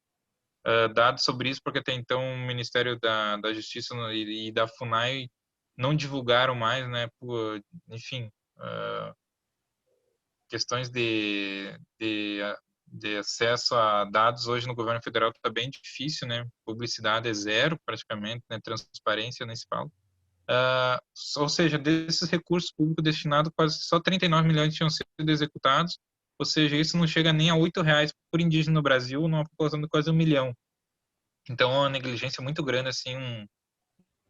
dados sobre isso, porque até então o Ministério da Justiça e da FUNAI não divulgaram mais, né, enfim, questões de acesso a dados hoje no governo federal está bem difícil, né? Publicidade é zero praticamente, né? Transparência nem se fala. Ou seja, desses recursos públicos destinados, quase só 39 milhões tinham sido executados, ou seja, isso não chega nem a R$ 8 por indígena no Brasil, numa população de quase 1 milhão. Então, é uma negligência muito grande, assim,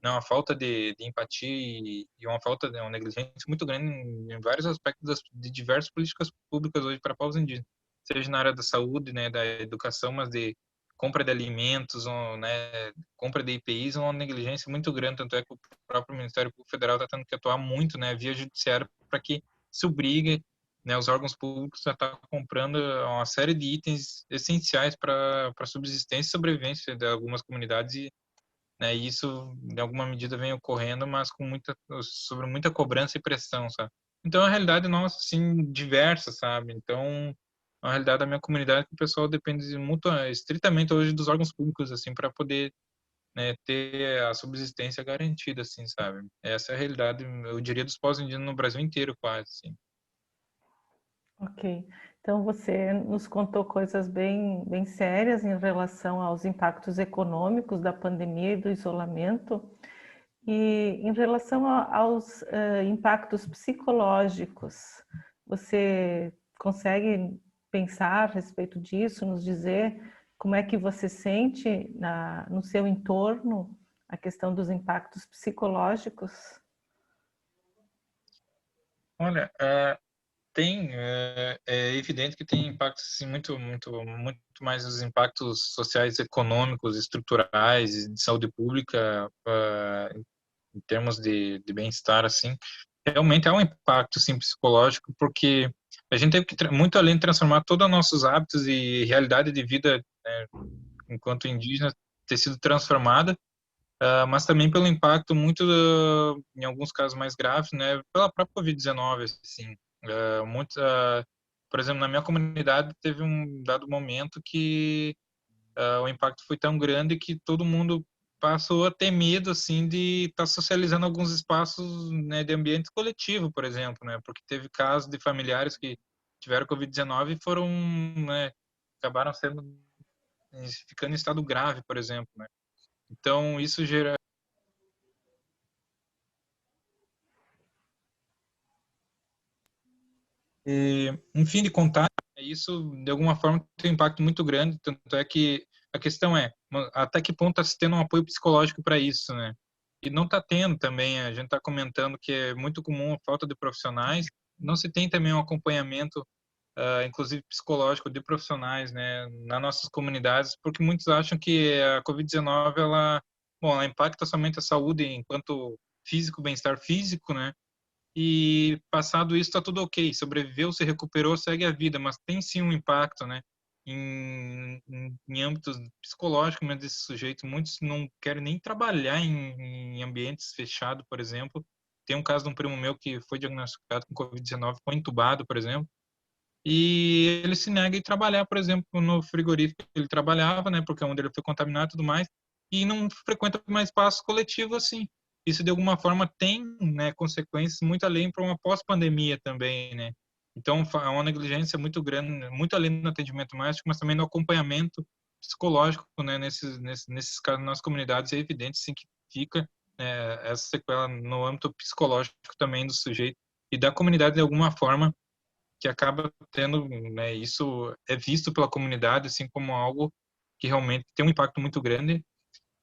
uma falta de empatia e uma negligência muito grande em vários aspectos de diversas políticas públicas hoje para povos indígenas, seja na área da saúde, né, da educação, mas de compra de alimentos, né, compra de IPIs, uma negligência muito grande, tanto é que o próprio Ministério Público Federal está tendo que atuar muito, né, via judiciária, para que se obrigue, né, os órgãos públicos a estar comprando uma série de itens essenciais para a subsistência e sobrevivência de algumas comunidades, e né, isso em alguma medida vem ocorrendo, mas sobre muita cobrança e pressão, sabe? Então a realidade nossa assim diversa, sabe? Então a realidade da minha comunidade é que o pessoal depende muito estritamente hoje dos órgãos públicos assim para poder né, ter a subsistência garantida, assim, sabe? Essa é a realidade, eu diria, dos pós-indígenas no Brasil inteiro, quase, assim. Ok. Então, você nos contou coisas bem sérias em relação aos impactos econômicos da pandemia e do isolamento. E em relação aos impactos psicológicos, você consegue pensar a respeito disso, nos dizer como é que você sente no seu entorno a questão dos impactos psicológicos? Olha, é evidente que tem impactos assim, muito mais os impactos sociais, econômicos, estruturais, de saúde pública, em termos de bem-estar, assim, realmente há um impacto sim, psicológico, porque a gente teve que, muito além de transformar todos os nossos hábitos e realidade de vida, né, enquanto indígena, ter sido transformada, mas também pelo impacto muito, em alguns casos mais graves, né, pela própria Covid-19, assim, muito, por exemplo, na minha comunidade teve um dado momento que o impacto foi tão grande que todo mundo passou a ter medo, assim, de estar socializando alguns espaços, né, de ambiente coletivo, por exemplo, né, porque teve casos de familiares que tiveram Covid-19 e foram, né, acabaram ficando em estado grave, por exemplo, né. Então, isso gera. E, enfim, de contar, isso de alguma forma tem um impacto muito grande, tanto é que a questão é até que ponto está se tendo um apoio psicológico para isso, né? E não está tendo também, a gente está comentando que é muito comum a falta de profissionais, não se tem também um acompanhamento, inclusive psicológico, de profissionais, né, nas nossas comunidades, porque muitos acham que a Covid-19, ela impacta somente a saúde enquanto físico, bem-estar físico, né? E passado isso está tudo ok, sobreviveu, se recuperou, segue a vida, mas tem sim um impacto, né, em âmbitos psicológicos mesmo desse sujeito. Muitos não querem nem trabalhar em ambientes fechados, por exemplo. Tem um caso de um primo meu que foi diagnosticado com Covid-19, foi entubado, por exemplo, e ele se nega a ir trabalhar, por exemplo, no frigorífico que ele trabalhava, né, porque é onde ele foi contaminado e tudo mais, e não frequenta mais espaços coletivos assim. Isso, de alguma forma, tem, né, consequências muito além para uma pós-pandemia também, né. Então, é uma negligência muito grande, muito além do atendimento médico, mas também no acompanhamento psicológico, né, nesses casos, nas comunidades, é evidente, sim, que fica, né, essa sequela no âmbito psicológico também do sujeito e da comunidade, de alguma forma, que acaba tendo, né, isso é visto pela comunidade assim como algo que realmente tem um impacto muito grande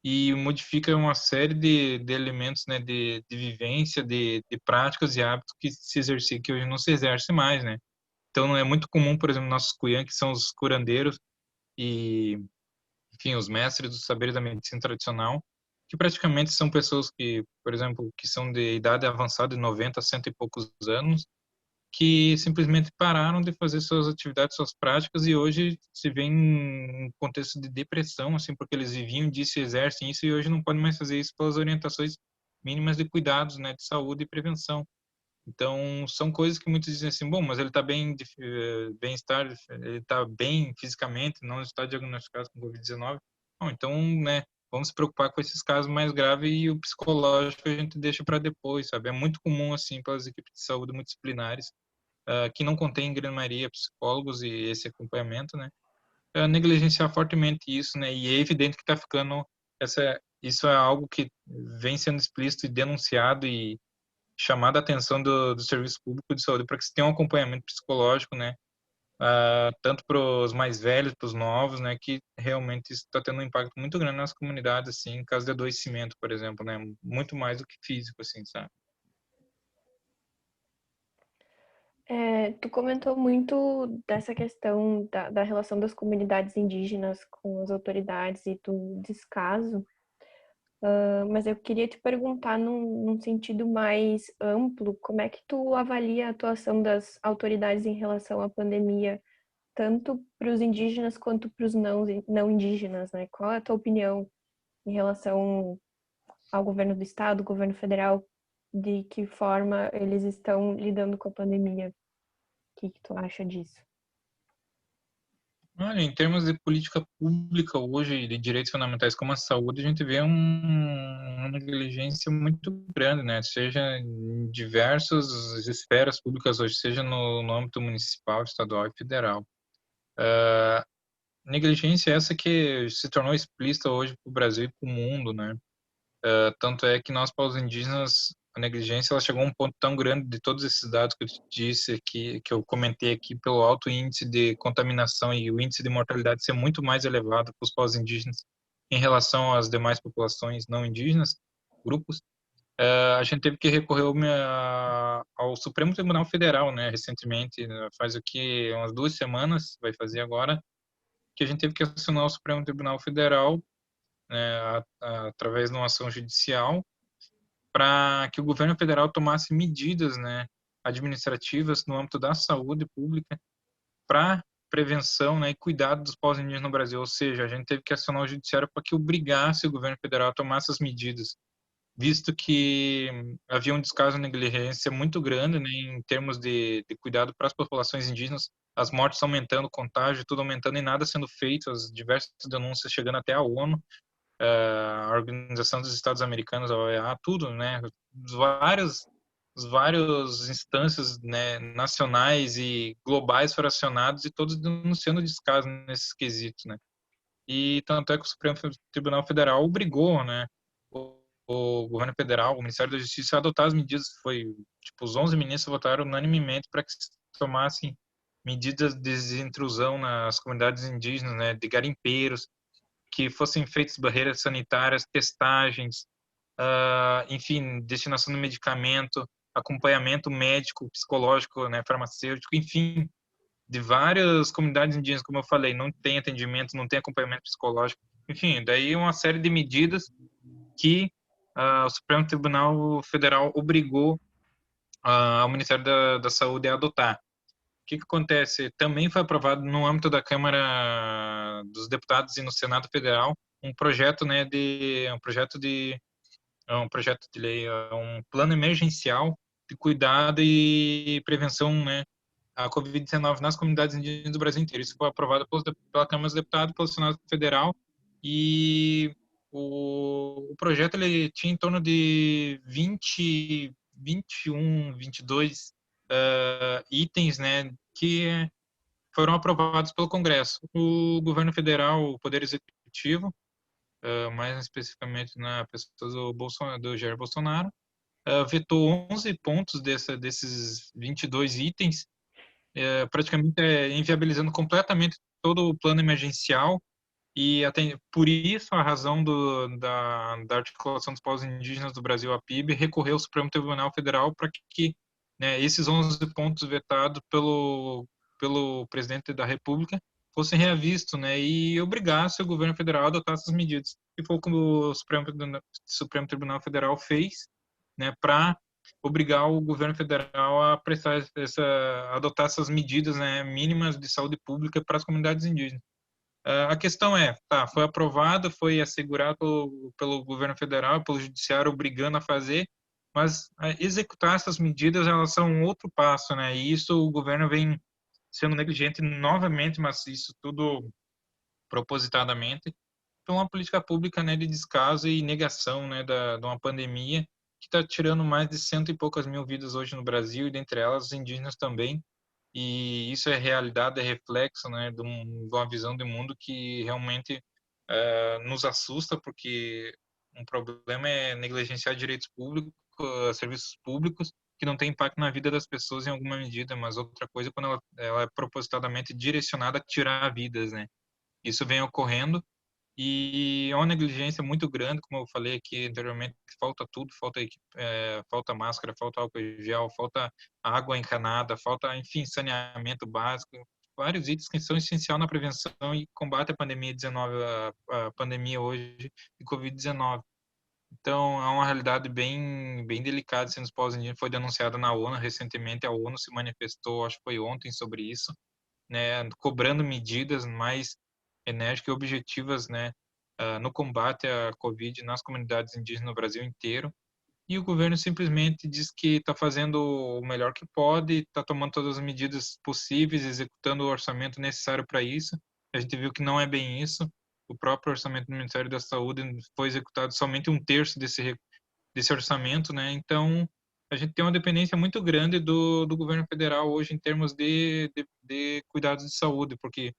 e modifica uma série de elementos, né, de vivência, de práticas e hábitos que se exercia, que hoje não se exerce mais, né? Então é muito comum, por exemplo, nossos cuiã, que são os curandeiros e, enfim, os mestres dos saberes da medicina tradicional, que praticamente são pessoas que, por exemplo, que são de idade avançada, de 90 a 100 e poucos anos, que simplesmente pararam de fazer suas atividades, suas práticas e hoje se vê em um contexto de depressão, assim, porque eles viviam disso e exercem isso e hoje não podem mais fazer isso pelas orientações mínimas de cuidados, né, de saúde e prevenção. Então, são coisas que muitos dizem assim, bom, mas ele está bem, bem-estar, ele está bem fisicamente, não está diagnosticado com Covid-19. Bom, então, né, vamos se preocupar com esses casos mais graves e o psicológico a gente deixa para depois, sabe? É muito comum, assim, pelas equipes de saúde multidisciplinares, que não contém, em grande maioria, psicólogos e esse acompanhamento, né? Negligenciar fortemente isso, né? E é evidente que está ficando isso é algo que vem sendo explícito e denunciado e chamado a atenção do Serviço Público de Saúde para que se tenha um acompanhamento psicológico, né? Tanto para os mais velhos, para os novos, né? Que realmente isso está tendo um impacto muito grande nas comunidades, assim, em caso de adoecimento, por exemplo, né? Muito mais do que físico, assim, sabe? Tu comentou muito dessa questão da relação das comunidades indígenas com as autoridades e do descaso, mas eu queria te perguntar num sentido mais amplo, como é que tu avalia a atuação das autoridades em relação à pandemia, tanto para os indígenas quanto para os não indígenas, né? Qual é a tua opinião em relação ao governo do estado, governo federal, de que forma eles estão lidando com a pandemia? O que tu acha disso? Olha, em termos de política pública hoje, de direitos fundamentais como a saúde, a gente vê uma negligência muito grande, né? Seja em diversas esferas públicas hoje, seja no âmbito municipal, estadual e federal. Negligência essa que se tornou explícita hoje para o Brasil e para o mundo, né? Tanto é que nós, povos indígenas, a negligência ela chegou a um ponto tão grande de todos esses dados que eu te disse aqui, que eu comentei aqui, pelo alto índice de contaminação e o índice de mortalidade ser muito mais elevado para os povos indígenas em relação às demais populações não indígenas, grupos. A gente teve que recorrer ao Supremo Tribunal Federal, né, recentemente, faz o que umas 2 semanas, vai fazer agora, que a gente teve que acionar o Supremo Tribunal Federal, né, através de uma ação judicial, para que o governo federal tomasse medidas, né, administrativas no âmbito da saúde pública para prevenção, né, e cuidado dos povos indígenas no Brasil. Ou seja, a gente teve que acionar o judiciário para que obrigasse o governo federal a tomar essas medidas, visto que havia um descaso e negligência muito grande, né, em termos de cuidado para as populações indígenas, as mortes aumentando, o contágio, tudo aumentando e nada sendo feito, as diversas denúncias chegando até a ONU, a Organização dos Estados Americanos, a OEA, tudo, né? Os vários instâncias, né, nacionais e globais foram acionados e todos denunciando descaso nesses quesitos, né? E tanto é que o Supremo Tribunal Federal obrigou, né, o governo federal, o Ministério da Justiça a adotar as medidas. Foi, tipo, os 11 ministros votaram unanimemente para que se tomassem medidas de desintrusão nas comunidades indígenas, né, de garimpeiros, que fossem feitas barreiras sanitárias, testagens, enfim, destinação de medicamento, acompanhamento médico, psicológico, né, farmacêutico, enfim, de várias comunidades indígenas, como eu falei, não tem atendimento, não tem acompanhamento psicológico, enfim, daí uma série de medidas que o Supremo Tribunal Federal obrigou ao Ministério da Saúde a adotar. O que acontece? Também foi aprovado no âmbito da Câmara dos Deputados e no Senado Federal um projeto, né, um projeto de lei, um plano emergencial de cuidado e prevenção, né, à Covid-19 nas comunidades indígenas do Brasil inteiro. Isso foi aprovado pela Câmara dos Deputados, pelo Senado Federal, e o projeto ele tinha em torno de 20, 21, 22 itens, né, que foram aprovados pelo Congresso. O governo federal, o Poder Executivo, mais especificamente na pessoa do Jair Bolsonaro, vetou 11 pontos desses 22 itens, praticamente inviabilizando completamente todo o plano emergencial, e até por isso a razão da articulação dos povos indígenas do Brasil, a PIB, recorreu ao Supremo Tribunal Federal para que, né, esses 11 pontos vetados pelo presidente da República fossem reavistos, né, e obrigasse o governo federal a adotar essas medidas. E foi como o Supremo Tribunal Federal fez, né, para obrigar o governo federal a adotar essas medidas, né, mínimas de saúde pública para as comunidades indígenas. A questão é, tá, foi aprovado, foi assegurado pelo governo federal, pelo judiciário, obrigando a fazer, mas executar essas medidas, elas são um outro passo, né? E isso o governo vem sendo negligente novamente, mas isso tudo propositadamente, por uma política pública, né, de descaso e negação, né, de uma pandemia que está tirando mais de 100 e poucas mil vidas hoje no Brasil, e dentre elas os indígenas também. E isso é realidade, é reflexo, né, de uma visão de mundo que realmente nos assusta, porque um problema é negligenciar direitos públicos, serviços públicos, que não tem impacto na vida das pessoas em alguma medida, mas outra coisa é quando ela é propositadamente direcionada a tirar vidas, né? Isso vem ocorrendo e é uma negligência muito grande, como eu falei aqui anteriormente, falta tudo, falta máscara, falta álcool em gel, falta água encanada, falta, enfim, saneamento básico, vários itens que são essenciais na prevenção e combate à pandemia 19, a pandemia hoje de Covid-19. Então, é uma realidade bem delicada sendo os povos indígenas. Foi denunciada na ONU recentemente, a ONU se manifestou, acho que foi ontem, sobre isso, né, cobrando medidas mais enérgicas e objetivas, né, no combate à Covid nas comunidades indígenas no Brasil inteiro. E o governo simplesmente diz que está fazendo o melhor que pode, está tomando todas as medidas possíveis, executando o orçamento necessário para isso. a gente viu que não é bem isso. O próprio orçamento do Ministério da Saúde foi executado somente um terço desse orçamento, né? Então, a gente tem uma dependência muito grande do governo federal hoje em termos de cuidados de saúde, porque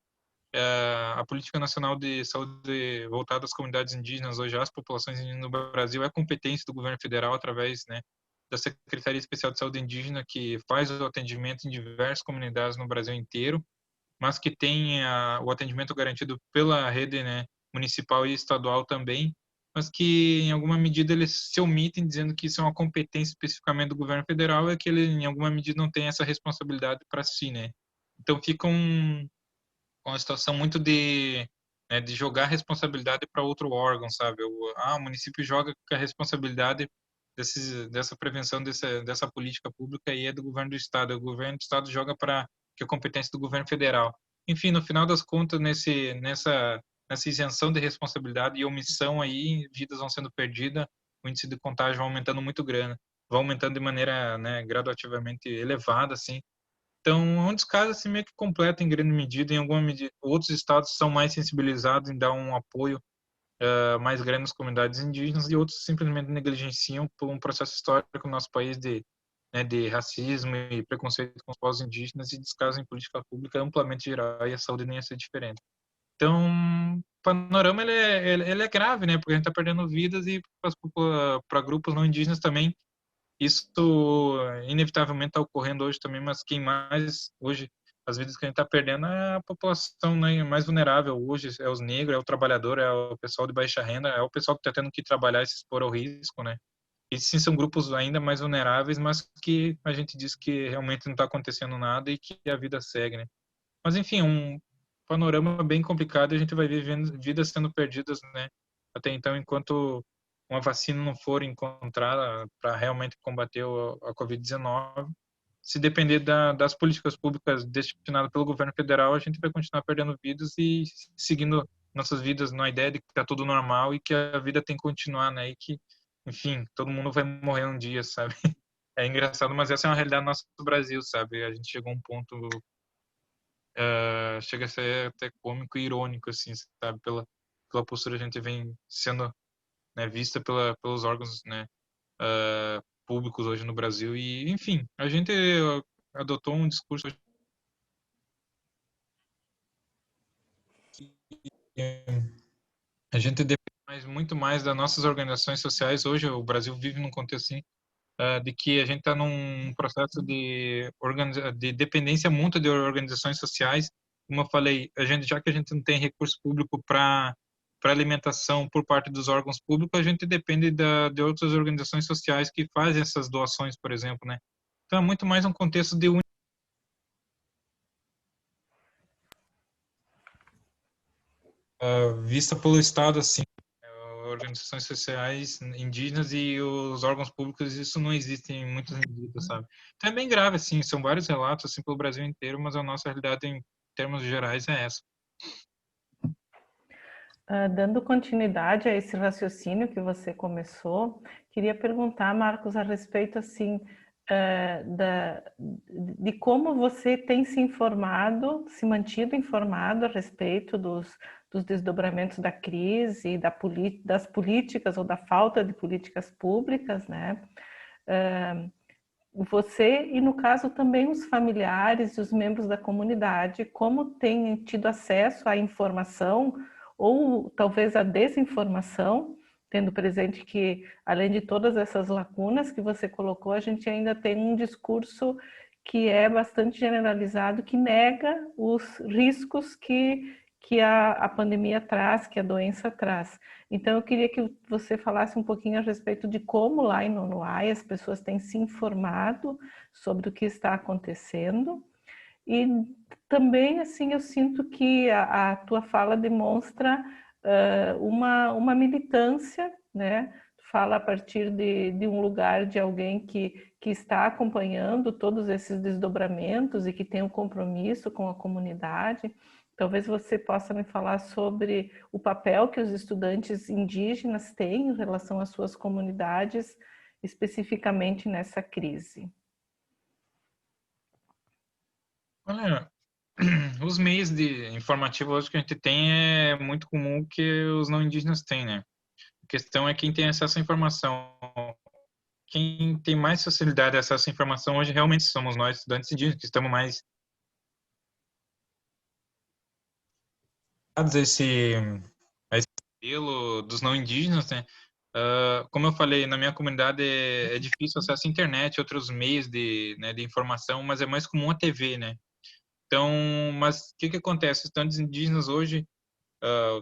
a Política Nacional de Saúde voltada às comunidades indígenas, hoje às populações indígenas no Brasil, é competência do governo federal através, né, da Secretaria Especial de Saúde Indígena, que faz o atendimento em diversas comunidades no Brasil inteiro, mas que tem o atendimento garantido pela rede, né, municipal e estadual também, mas que em alguma medida eles se omitem dizendo que isso é uma competência especificamente do governo federal e que ele em alguma medida não tem essa responsabilidade para si, né? Então fica uma situação muito de jogar a responsabilidade para outro órgão, sabe? O município joga a responsabilidade dessa prevenção, dessa política pública e é do governo do estado. O governo do estado joga para que a competência do governo federal. Enfim, no final das contas, nessa isenção de responsabilidade e omissão aí, vidas vão sendo perdidas, o índice de contágio vai aumentando muito grande, vai aumentando de maneira, né, gradativamente elevada, assim. Então, é um descaso assim, meio que completo em grande medida. Em alguma medida, outros estados são mais sensibilizados em dar um apoio mais grande nas comunidades indígenas e outros simplesmente negligenciam por um processo histórico no nosso país de racismo e preconceito com os povos indígenas e descaso em política pública amplamente geral e a saúde nem ia ser diferente. Então, o panorama ele é grave, né? Porque a gente está perdendo vidas e para grupos não indígenas também isso inevitavelmente está ocorrendo hoje também, mas quem mais hoje, as vidas que a gente está perdendo é a população, né, mais vulnerável hoje, é os negros, é o trabalhador, é o pessoal de baixa renda, é o pessoal que está tendo que trabalhar e se expor ao risco, né? E sim são grupos ainda mais vulneráveis, mas que a gente diz que realmente não está acontecendo nada e que a vida segue, né? Mas enfim, um panorama bem complicado, a gente vai ver vidas sendo perdidas, né? Até então, enquanto uma vacina não for encontrada para realmente combater a Covid-19, se depender das políticas públicas destinadas pelo governo federal, a gente vai continuar perdendo vidas e seguindo nossas vidas na ideia de que está tudo normal e que a vida tem que continuar, né? E que, enfim, todo mundo vai morrer um dia, sabe? É engraçado, mas essa é uma realidade do nosso Brasil, sabe? A gente chegou a um ponto chega a ser até cômico e irônico, assim, sabe? Pela postura que a gente vem sendo, né, vista pelos órgãos, né, públicos hoje no Brasil. E, enfim, a gente adotou um discurso que a gente depende muito mais das nossas organizações sociais. Hoje o Brasil vive num contexto assim, de que a gente está num processo de dependência mútua de organizações sociais. Como eu falei, já que a gente não tem recurso público para alimentação por parte dos órgãos públicos, a gente depende de outras organizações sociais que fazem essas doações, por exemplo, né? Então é muito mais um contexto de vista pelo Estado, assim, organizações sociais indígenas e os órgãos públicos, isso não existe em muitas medidas, sabe? Então é bem grave, assim, são vários relatos, assim, pelo Brasil inteiro, mas a nossa realidade, em termos gerais, é essa. Dando continuidade a esse raciocínio que você começou, queria perguntar, Marcos, a respeito, assim, de como você tem se informado, se mantido informado a respeito dos desdobramentos da crise, das políticas ou da falta de políticas públicas, né? Você e, no caso, também os familiares e os membros da comunidade, como têm tido acesso à informação ou talvez à desinformação, tendo presente que, além de todas essas lacunas que você colocou, a gente ainda tem um discurso que é bastante generalizado, que nega os riscos que a pandemia traz, que a doença traz. Então, eu queria que você falasse um pouquinho a respeito de como lá em Nonoai as pessoas têm se informado sobre o que está acontecendo. E também, assim, eu sinto que a tua fala demonstra uma militância, né? Fala a partir de um lugar de alguém que está acompanhando todos esses desdobramentos e que tem um compromisso com a comunidade. Talvez você possa me falar sobre o papel que os estudantes indígenas têm em relação às suas comunidades, especificamente nessa crise. Olha, os meios de informativo hoje que a gente tem é muito comum que os não indígenas têm, né? A questão é quem tem acesso à informação. Quem tem mais facilidade de acesso à informação hoje realmente somos nós, estudantes indígenas, que estamos mais ligados a esse modelo dos não indígenas, né? Como eu falei, na minha comunidade é difícil acesso à internet, outros meios né, de informação, mas é mais comum a TV, né? Então, mas o que acontece? Os estudantes indígenas hoje,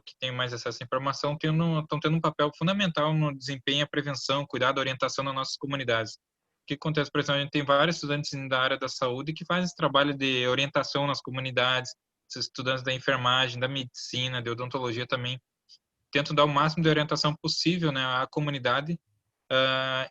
que têm mais acesso à informação, estão tendo um papel fundamental no desempenho, a prevenção, cuidado, orientação nas nossas comunidades. O que acontece, por exemplo, a gente tem vários estudantes da área da saúde que fazem esse trabalho de orientação nas comunidades, esses estudantes da enfermagem, da medicina, de odontologia também, tentam dar o máximo de orientação possível, né, à comunidade,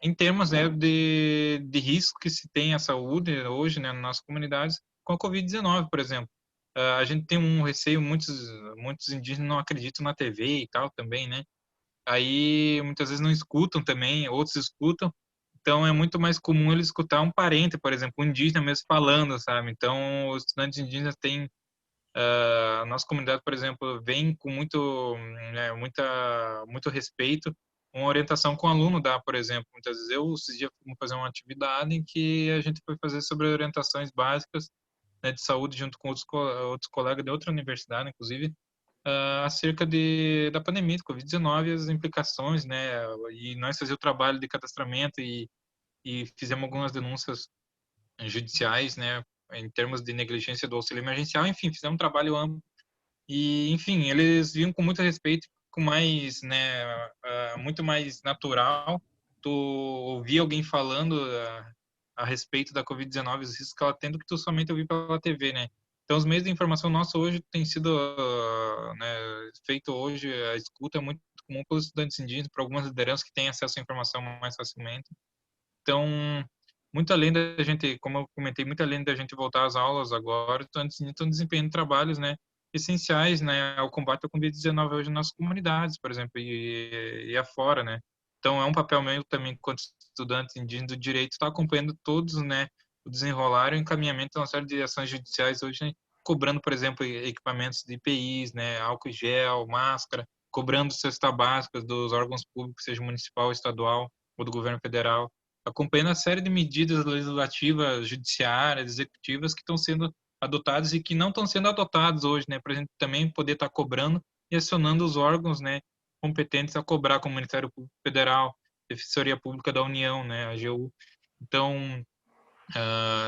em termos, né, de risco que se tem à saúde hoje, né, nas nossas comunidades, com a Covid-19, por exemplo. A gente tem um receio, muitos indígenas não acreditam na TV e tal também, né? Aí muitas vezes não escutam também, outros escutam. Então é muito mais comum ele escutar um parente, por exemplo, um indígena mesmo falando, sabe? Então os estudantes indígenas têm a nossa comunidade, por exemplo, vem com muito respeito, uma orientação com o aluno dá, por exemplo. Muitas vezes esses dias, fomos fazer uma atividade em que a gente foi fazer sobre orientações básicas, né, de saúde junto com outros colegas de outra universidade, inclusive, acerca da pandemia de Covid-19 e as implicações, né? E nós fazíamos o trabalho de cadastramento e fizemos algumas denúncias judiciais, né? Em termos de negligência do auxílio emergencial, enfim, fizemos um trabalho amplo. E, enfim, eles viam com muito respeito, com mais, né? Muito mais natural tu ouvir alguém falando a respeito da Covid-19, os riscos que ela tem, do que tu somente ouvir pela TV, né? Então, os meios de informação nossa hoje tem sido, né, feito hoje, a escuta é muito comum pelos estudantes indígenas, por algumas lideranças que têm acesso à informação mais facilmente. Então, muito além da gente, como eu comentei, muito além da gente voltar às aulas agora, os estudantes estão desempenhando trabalhos, né, essenciais, né, ao combate ao Covid-19 hoje nas comunidades, por exemplo, e afora, né. Então, é um papel meu também, enquanto estudante indígena do direito, estar acompanhando todos, né, o desenrolar e o encaminhamento de uma série de ações judiciais hoje, né, cobrando, por exemplo, equipamentos de EPIs, né, álcool gel, máscara, cobrando cesta básica dos órgãos públicos, seja municipal, estadual ou do governo federal, acompanhando a série de medidas legislativas, judiciárias, executivas que estão sendo adotadas e que não estão sendo adotadas hoje, né, para a gente também poder estar cobrando e acionando os órgãos, né, competentes a cobrar, como o Ministério Público Federal, Defensoria Pública da União, né, a AGU. Então,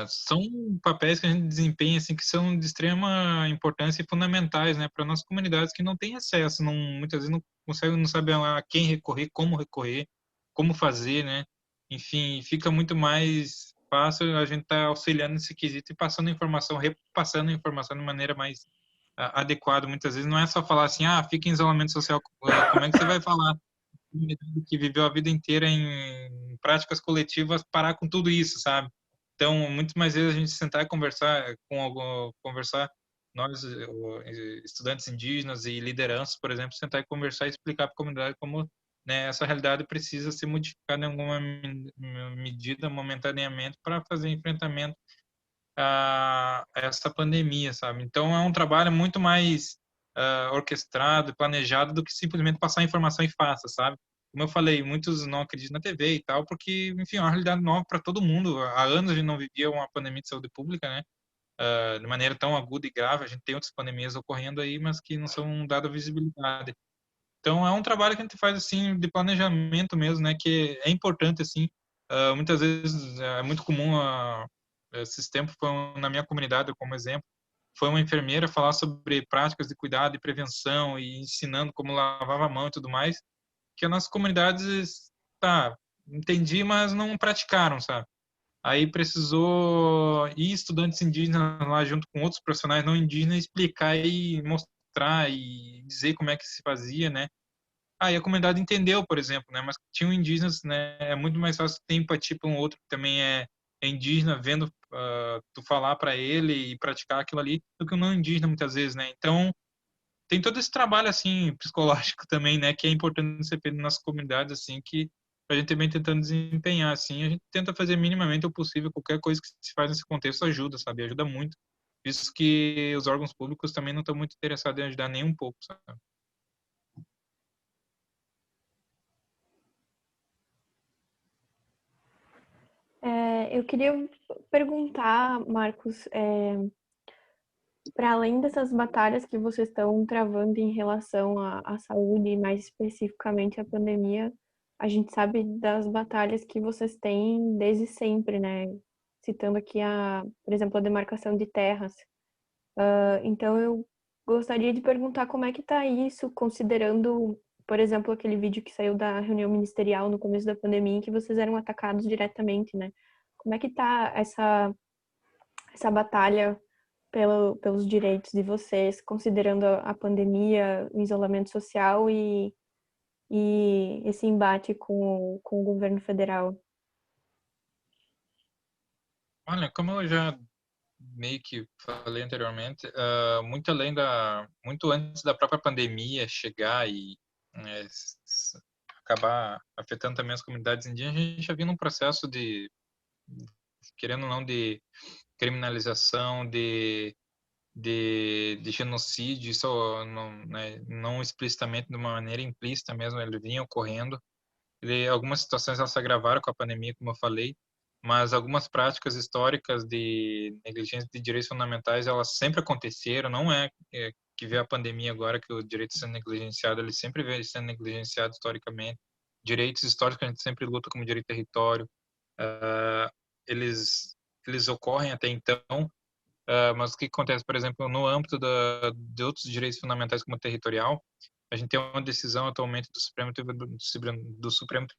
são papéis que a gente desempenha assim que são de extrema importância e fundamentais, né, para nossas comunidades que não têm acesso, muitas vezes não conseguem, não sabem a quem recorrer, como fazer, né? Enfim, fica muito mais fácil a gente estar auxiliando nesse quesito e passando informação, repassando a informação de maneira mais adequada. Muitas vezes não é só falar assim, fica em isolamento social. Como é que você vai falar que viveu a vida inteira em práticas coletivas parar com tudo isso, sabe? Então, muito mais vezes a gente sentar e conversar nós, estudantes indígenas e lideranças, por exemplo, sentar e conversar e explicar para a comunidade como, né, essa realidade precisa ser modificada em alguma medida, momentaneamente, para fazer enfrentamento a essa pandemia, sabe? Então, é um trabalho muito mais orquestrado, planejado, do que simplesmente passar a informação e faça, sabe? Como eu falei, muitos não acreditam na TV e tal, porque, enfim, é uma realidade nova para todo mundo. Há anos a gente não vivia uma pandemia de saúde pública, né? De maneira tão aguda e grave. A gente tem outras pandemias ocorrendo aí, mas que não são dadas visibilidade. Então, é um trabalho que a gente faz, assim, de planejamento mesmo, né? Que é importante, assim. Muitas vezes é muito comum, esses tempos, na minha comunidade, como exemplo, foi uma enfermeira falar sobre práticas de cuidado e prevenção e ensinando como lavava a mão e tudo mais, que as nossas comunidades, entendi, mas não praticaram, sabe? Aí precisou ir estudantes indígenas lá junto com outros profissionais não indígenas explicar e mostrar e dizer como é que se fazia, né? Aí a comunidade entendeu, por exemplo, né? Mas tinham indígenas, né? É muito mais fácil ter empatia para um outro que também é indígena, vendo tu falar para ele e praticar aquilo ali, do que um não indígena muitas vezes, né? Então tem todo esse trabalho assim psicológico também, né? Que é importante ser feito nas comunidades, assim, que a gente também tentando desempenhar, assim, a gente tenta fazer minimamente o possível, qualquer coisa que se faz nesse contexto ajuda, sabe? Ajuda muito. visto que os órgãos públicos também não estão muito interessados em ajudar nem um pouco, sabe? Eu queria perguntar, Marcos, para além dessas batalhas que vocês estão travando em relação à saúde, e mais especificamente à pandemia, a gente sabe das batalhas que vocês têm desde sempre, né? Citando aqui, por exemplo, a demarcação de terras. Então, eu gostaria de perguntar como é que está isso, considerando, por exemplo, aquele vídeo que saiu da reunião ministerial no começo da pandemia, em que vocês eram atacados diretamente, né? Como é que está essa batalha pelos direitos de vocês, considerando a pandemia, o isolamento social e esse embate com o governo federal? Olha, como eu já meio que falei anteriormente, muito antes da própria pandemia chegar e acabar afetando também as comunidades indígenas, a gente já vinha num processo de, querendo ou não, de criminalização, de genocídio, isso não, né, não explicitamente, de uma maneira implícita mesmo, ele vinha ocorrendo. Algumas situações elas se agravaram com a pandemia, como eu falei, mas algumas práticas históricas de negligência de direitos fundamentais, elas sempre aconteceram, não que veio a pandemia agora que o direito sendo negligenciado, ele sempre veio sendo negligenciado historicamente. Direitos históricos que a gente sempre luta como direito de território, uh, eles eles ocorrem até então, mas o que acontece, por exemplo, no âmbito de outros direitos fundamentais como o territorial, a gente tem uma decisão atualmente do Supremo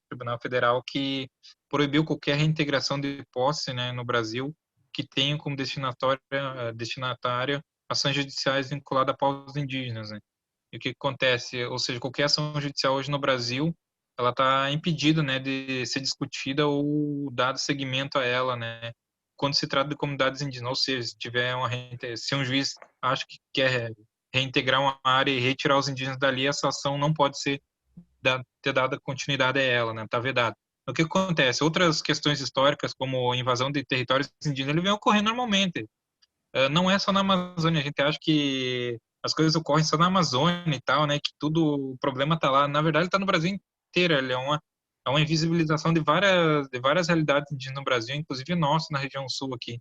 Tribunal Federal que proibiu qualquer reintegração de posse, né, no Brasil que tenha como destinatária ações judiciais vinculadas a povos indígenas, né? E o que acontece, ou seja, qualquer ação judicial hoje no Brasil, ela está impedida, né, de ser discutida ou dado seguimento a ela, né? Quando se trata de comunidades indígenas, ou seja, se um juiz acha que quer reintegrar uma área e retirar os indígenas dali, essa ação não pode ter dado continuidade a ela, né? Está vedado. O que acontece? Outras questões históricas, como a invasão de territórios indígenas, ele vem ocorrendo normalmente. Não é só na Amazônia, a gente acha que as coisas ocorrem só na Amazônia e tal, né? Que tudo, o problema está lá. Na verdade, está no Brasil inteiro. Ele é uma invisibilização de várias realidades indígenas no Brasil, inclusive nosso, na região sul aqui.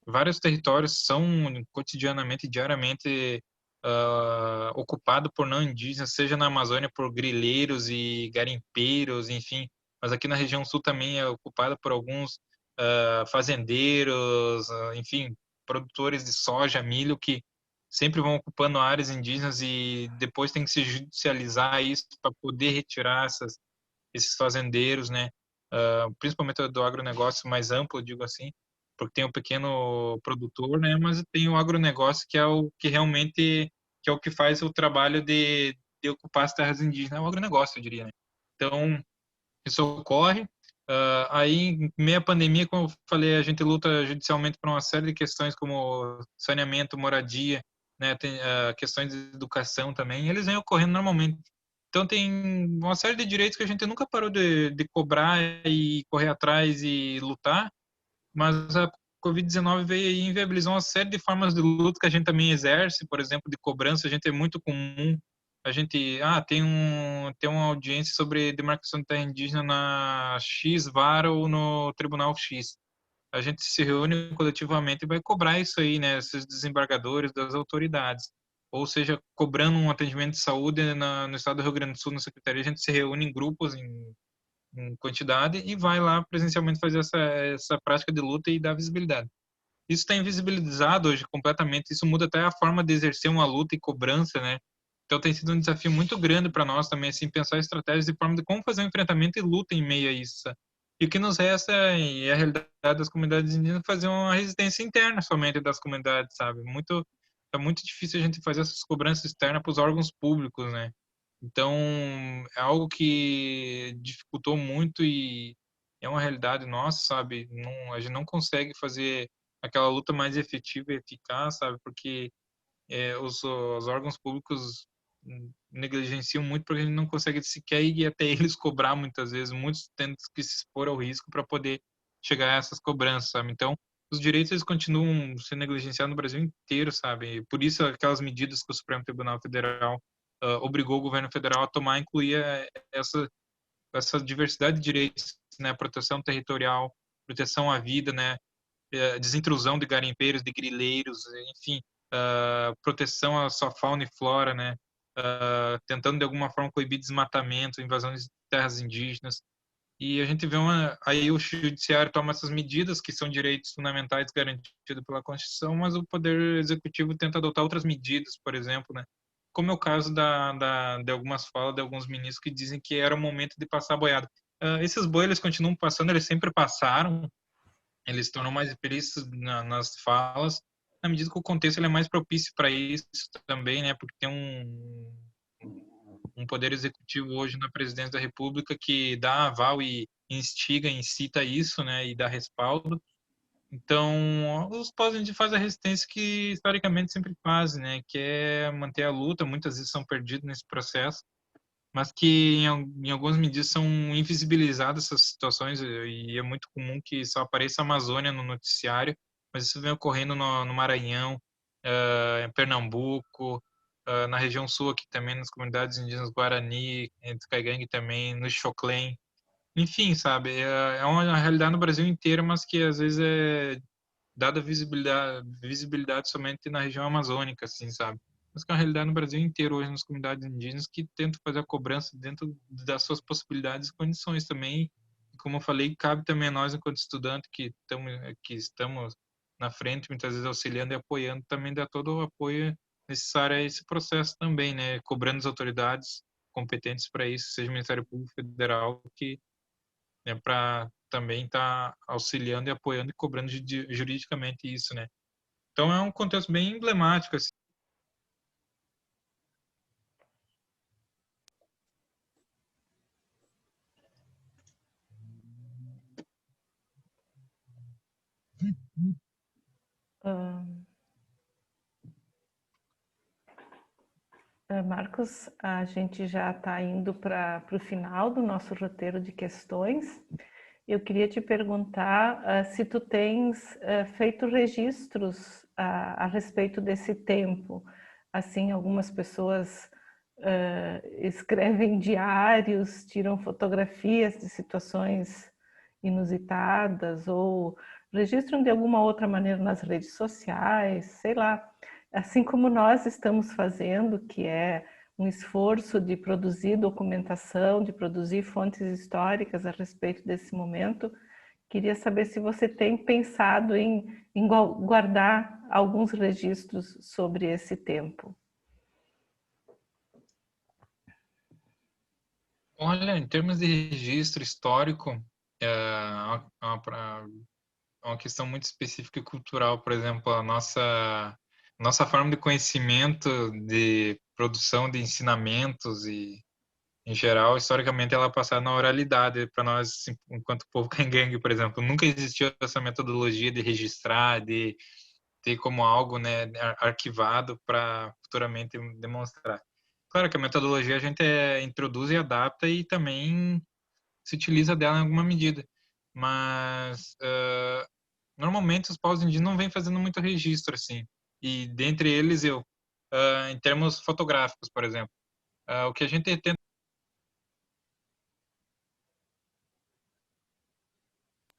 Vários territórios são cotidianamente, diariamente, ocupados por não indígenas, seja na Amazônia por grileiros e garimpeiros, enfim. Mas aqui na região sul também é ocupada por alguns fazendeiros, enfim, produtores de soja, milho, que sempre vão ocupando áreas indígenas e depois tem que se judicializar isso para poder retirar esses fazendeiros, né? Principalmente do agronegócio mais amplo, digo assim, porque tem o pequeno produtor, né? Mas tem o agronegócio que é o que realmente que é o que faz o trabalho de ocupar as terras indígenas, é o agronegócio, eu diria, né? Então, isso ocorre. Aí, em meio à pandemia, como eu falei, a gente luta judicialmente por uma série de questões como saneamento, moradia, né? Tem questões de educação também, eles vêm ocorrendo normalmente. Então, tem uma série de direitos que a gente nunca parou de cobrar e correr atrás e lutar, mas a Covid-19 veio e inviabilizou uma série de formas de luta que a gente também exerce, por exemplo, de cobrança. A gente é muito comum. A gente, tem uma audiência sobre demarcação de terra indígena na X vara ou no Tribunal X. A gente se reúne coletivamente e vai cobrar isso aí, né? Esses desembargadores das autoridades. Ou seja, cobrando um atendimento de saúde no estado do Rio Grande do Sul, na secretaria, a gente se reúne em grupos, em quantidade e vai lá presencialmente fazer essa prática de luta e dar visibilidade. Isso está invisibilizado hoje completamente, isso muda até a forma de exercer uma luta e cobrança, né? Então tem sido um desafio muito grande para nós também, assim, pensar estratégias de forma de como fazer um enfrentamento e luta em meio a isso. E o que nos resta, e a realidade das comunidades indígenas, é fazer uma resistência interna somente das comunidades, sabe? É muito difícil a gente fazer essas cobranças externas para os órgãos públicos, né? Então, é algo que dificultou muito e é uma realidade nossa, sabe? Não, a gente não consegue fazer aquela luta mais efetiva e eficaz, sabe? Porque os órgãos públicos negligenciam muito porque a gente não consegue sequer ir até eles cobrar muitas vezes, muitos tendo que se expor ao risco para poder chegar a essas cobranças, sabe? Então, os direitos eles continuam sendo negligenciados no Brasil inteiro, sabe? Por isso aquelas medidas que o Supremo Tribunal Federal obrigou o governo federal a tomar, incluía essa diversidade de direitos, né? Proteção territorial, proteção à vida, né? Desintrusão de garimpeiros, de grileiros, enfim, proteção à sua fauna e flora, né? Tentando de alguma forma coibir desmatamento, invasão de terras indígenas. E a gente vê aí o judiciário toma essas medidas que são direitos fundamentais garantidos pela Constituição, mas o poder executivo tenta adotar outras medidas, por exemplo, né? Como é o caso de algumas falas de alguns ministros que dizem que era o momento de passar a boiada. Esses bois eles continuam passando, eles sempre passaram, eles se tornam mais explícitos nas falas, na medida que o contexto ele é mais propício para isso também, né? Porque tem um poder executivo hoje na presidência da República que dá aval e instiga, incita isso, né? E dá respaldo. Então, os povos fazem a resistência que historicamente sempre fazem, né? Que é manter a luta. Muitas vezes são perdidos nesse processo, mas que em algumas medidas são invisibilizadas essas situações e é muito comum que só apareça a Amazônia no noticiário, mas isso vem ocorrendo no Maranhão, em Pernambuco, na região sul aqui também, nas comunidades indígenas Guarani, em Caigangue também, no Xoclém. Enfim, sabe, é uma realidade no Brasil inteiro, mas que às vezes é dada visibilidade somente na região amazônica, assim, sabe? Mas que é uma realidade no Brasil inteiro hoje nas comunidades indígenas que tentam fazer a cobrança dentro das suas possibilidades e condições também. E como eu falei, cabe também a nós, enquanto estudante, que estamos na frente, muitas vezes auxiliando e apoiando, também dar todo o apoio necessário a esse processo também, né? Cobrando as autoridades competentes para isso, seja o Ministério Público Federal, que né, para também estar auxiliando e apoiando e cobrando juridicamente isso, né? Então é um contexto bem emblemático, assim. Marcos, a gente já está indo para o final do nosso roteiro de questões. Eu queria te perguntar se tu tens feito registros a respeito desse tempo. Assim, algumas pessoas escrevem diários, tiram fotografias de situações inusitadas ou registram de alguma outra maneira nas redes sociais, sei lá. Assim como nós estamos fazendo, que é um esforço de produzir documentação, de produzir fontes históricas a respeito desse momento, queria saber se você tem pensado em guardar alguns registros sobre esse tempo. Olha, em termos de registro histórico, uma questão muito específica e cultural, por exemplo, a nossa forma de conhecimento, de produção de ensinamentos e em geral, historicamente, ela é passada na oralidade para nós, assim, enquanto povo cangangue, por exemplo. Nunca existiu essa metodologia de registrar, de ter como algo, né, arquivado para futuramente demonstrar. Claro que a metodologia a gente introduz e adapta e também se utiliza dela em alguma medida. Mas, normalmente, os povos indígenas não vêm fazendo muito registro, assim. E, dentre eles, em termos fotográficos, por exemplo. O que a gente tenta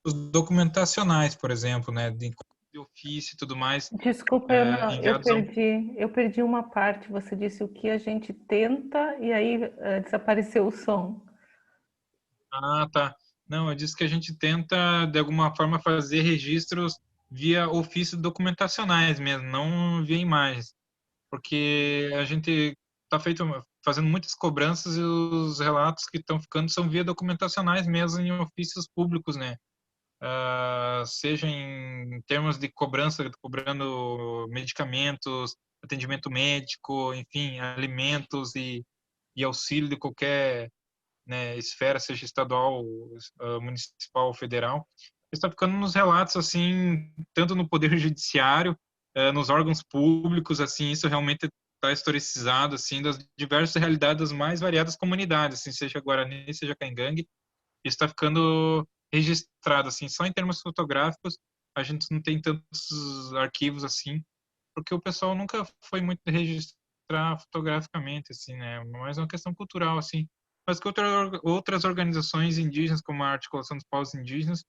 os documentacionais, por exemplo, né, de ofício e tudo mais, Desculpa, enviados eu perdi uma parte. Você disse o que a gente tenta e aí desapareceu o som. Ah, tá. Não, eu disse que a gente tenta, de alguma forma, fazer registros via ofícios documentacionais mesmo, não via imagens, porque a gente está fazendo muitas cobranças e os relatos que estão ficando são via documentacionais mesmo em ofícios públicos, né? Seja em termos de cobrança, cobrando medicamentos, atendimento médico, enfim, alimentos e auxílio de qualquer, né, esfera, seja estadual, municipal ou federal. Está ficando nos relatos, assim, tanto no Poder Judiciário, nos órgãos públicos, assim, isso realmente está historicizado, assim, das diversas realidades das mais variadas comunidades, assim, seja Guarani, seja Caingangue, isso está ficando registrado, assim, só em termos fotográficos, a gente não tem tantos arquivos assim, porque o pessoal nunca foi muito de registrar fotograficamente, assim, né? Mas é uma questão cultural, assim. Mas que outras organizações indígenas, como a Articulação dos Povos Indígenas,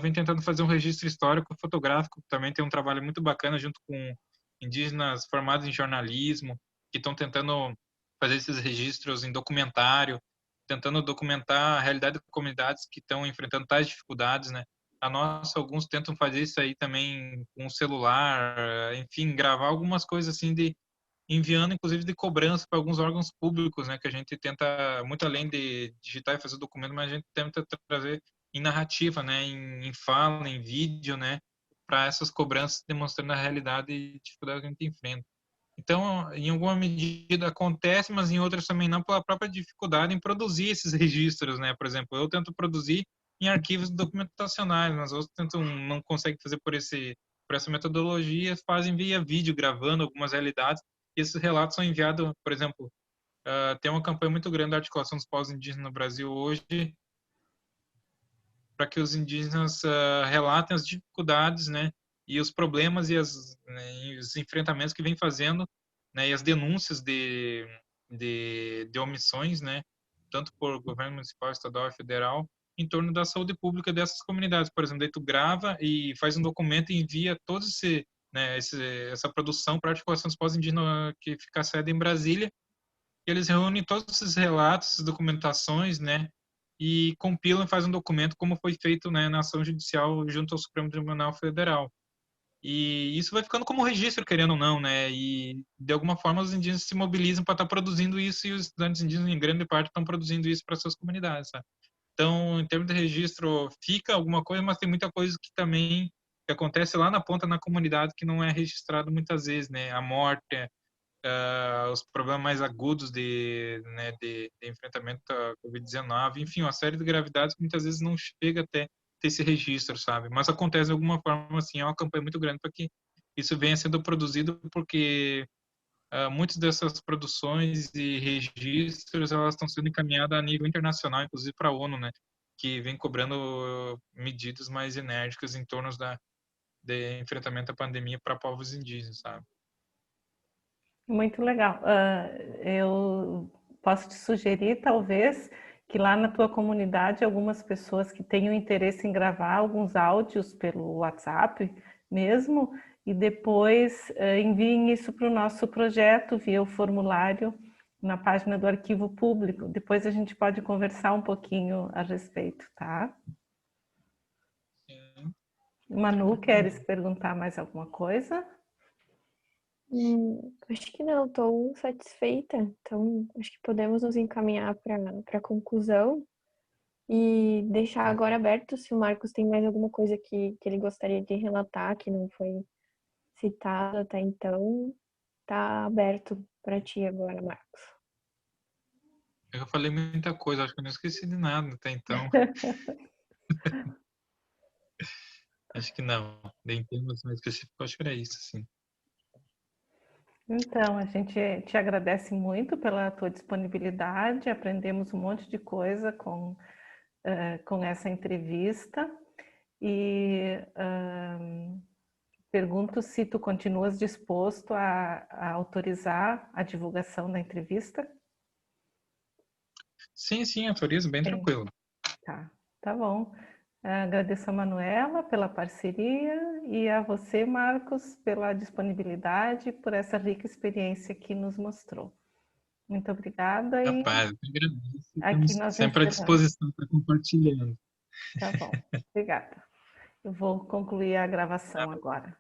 vem tentando fazer um registro histórico fotográfico. Também tem um trabalho muito bacana junto com indígenas formados em jornalismo, que estão tentando fazer esses registros em documentário, tentando documentar a realidade de comunidades que estão enfrentando tais dificuldades, né? A nossa, alguns tentam fazer isso aí também com o celular, enfim, gravar algumas coisas assim de enviando inclusive de cobrança para alguns órgãos públicos, né, que a gente tenta muito além de digitar e fazer documento, mas a gente tenta trazer em narrativa, né, em fala, em vídeo, né, para essas cobranças demonstrando a realidade e dificuldade que a gente enfrenta. Então, em alguma medida acontece, mas em outras também não, pela própria dificuldade em produzir esses registros, né? Por exemplo, eu tento produzir em arquivos documentacionais, mas outros tentam, não conseguem fazer por essa metodologia, fazem via vídeo, gravando algumas realidades, e esses relatos são enviados, por exemplo, tem uma campanha muito grande da Articulação dos Povos Indígenas no Brasil hoje, para que os indígenas relatem as dificuldades, né, e os problemas e os enfrentamentos que vem fazendo, né, e as denúncias de omissões, né, tanto por governo municipal, estadual e federal, em torno da saúde pública dessas comunidades. Por exemplo, daí tu grava e faz um documento e envia todo essa produção para a Articulação dos Povos Indígenas que fica sede em Brasília, e eles reúnem todos esses relatos, essas documentações, né, e compilam e fazem um documento como foi feito, né, na ação judicial junto ao Supremo Tribunal Federal. E isso vai ficando como registro, querendo ou não, né? E de alguma forma os indígenas se mobilizam para estar produzindo isso e os estudantes indígenas, em grande parte, estão produzindo isso para suas comunidades, sabe? Então, em termos de registro, fica alguma coisa, mas tem muita coisa que também que acontece lá na ponta, na comunidade, que não é registrado muitas vezes, né? A morte, os problemas mais agudos de enfrentamento à Covid-19, enfim, uma série de gravidades que muitas vezes não chega até ter esse registro, sabe? Mas acontece de alguma forma, assim, é uma campanha muito grande para que isso venha sendo produzido, porque muitas dessas produções e registros, elas estão sendo encaminhadas a nível internacional, inclusive para a ONU, né? Que vem cobrando medidas mais enérgicas em torno de enfrentamento à pandemia para povos indígenas, sabe? Muito legal. Eu posso te sugerir, talvez, que lá na tua comunidade, algumas pessoas que tenham interesse em gravar alguns áudios pelo WhatsApp mesmo, e depois enviem isso para o nosso projeto via o formulário na página do Arquivo Público. Depois a gente pode conversar um pouquinho a respeito, tá? Sim. Manu, queres perguntar mais alguma coisa? Acho que não, estou satisfeita. Então, acho que podemos nos encaminhar para a conclusão e deixar agora aberto se o Marcos tem mais alguma coisa que ele gostaria de relatar que não foi citado até então. Tá aberto para ti agora, Marcos. Eu falei muita coisa, acho que eu não esqueci de nada até então. Acho que não. Em termos mais específicos, acho que era isso, sim. Então, a gente te agradece muito pela tua disponibilidade, aprendemos um monte de coisa com essa entrevista e pergunto se tu continuas disposto a autorizar a divulgação da entrevista. Sim, autorizo, bem Sim. tranquilo. Tá bom. Agradeço a Manuela pela parceria e a você, Marcos, pela disponibilidade, por essa rica experiência que nos mostrou. Muito obrigada. Capaz, eu agradeço. Aqui Estamos nós sempre à encerramos. disposição para compartilhando. Tá bom. Obrigada. Eu vou concluir a gravação agora.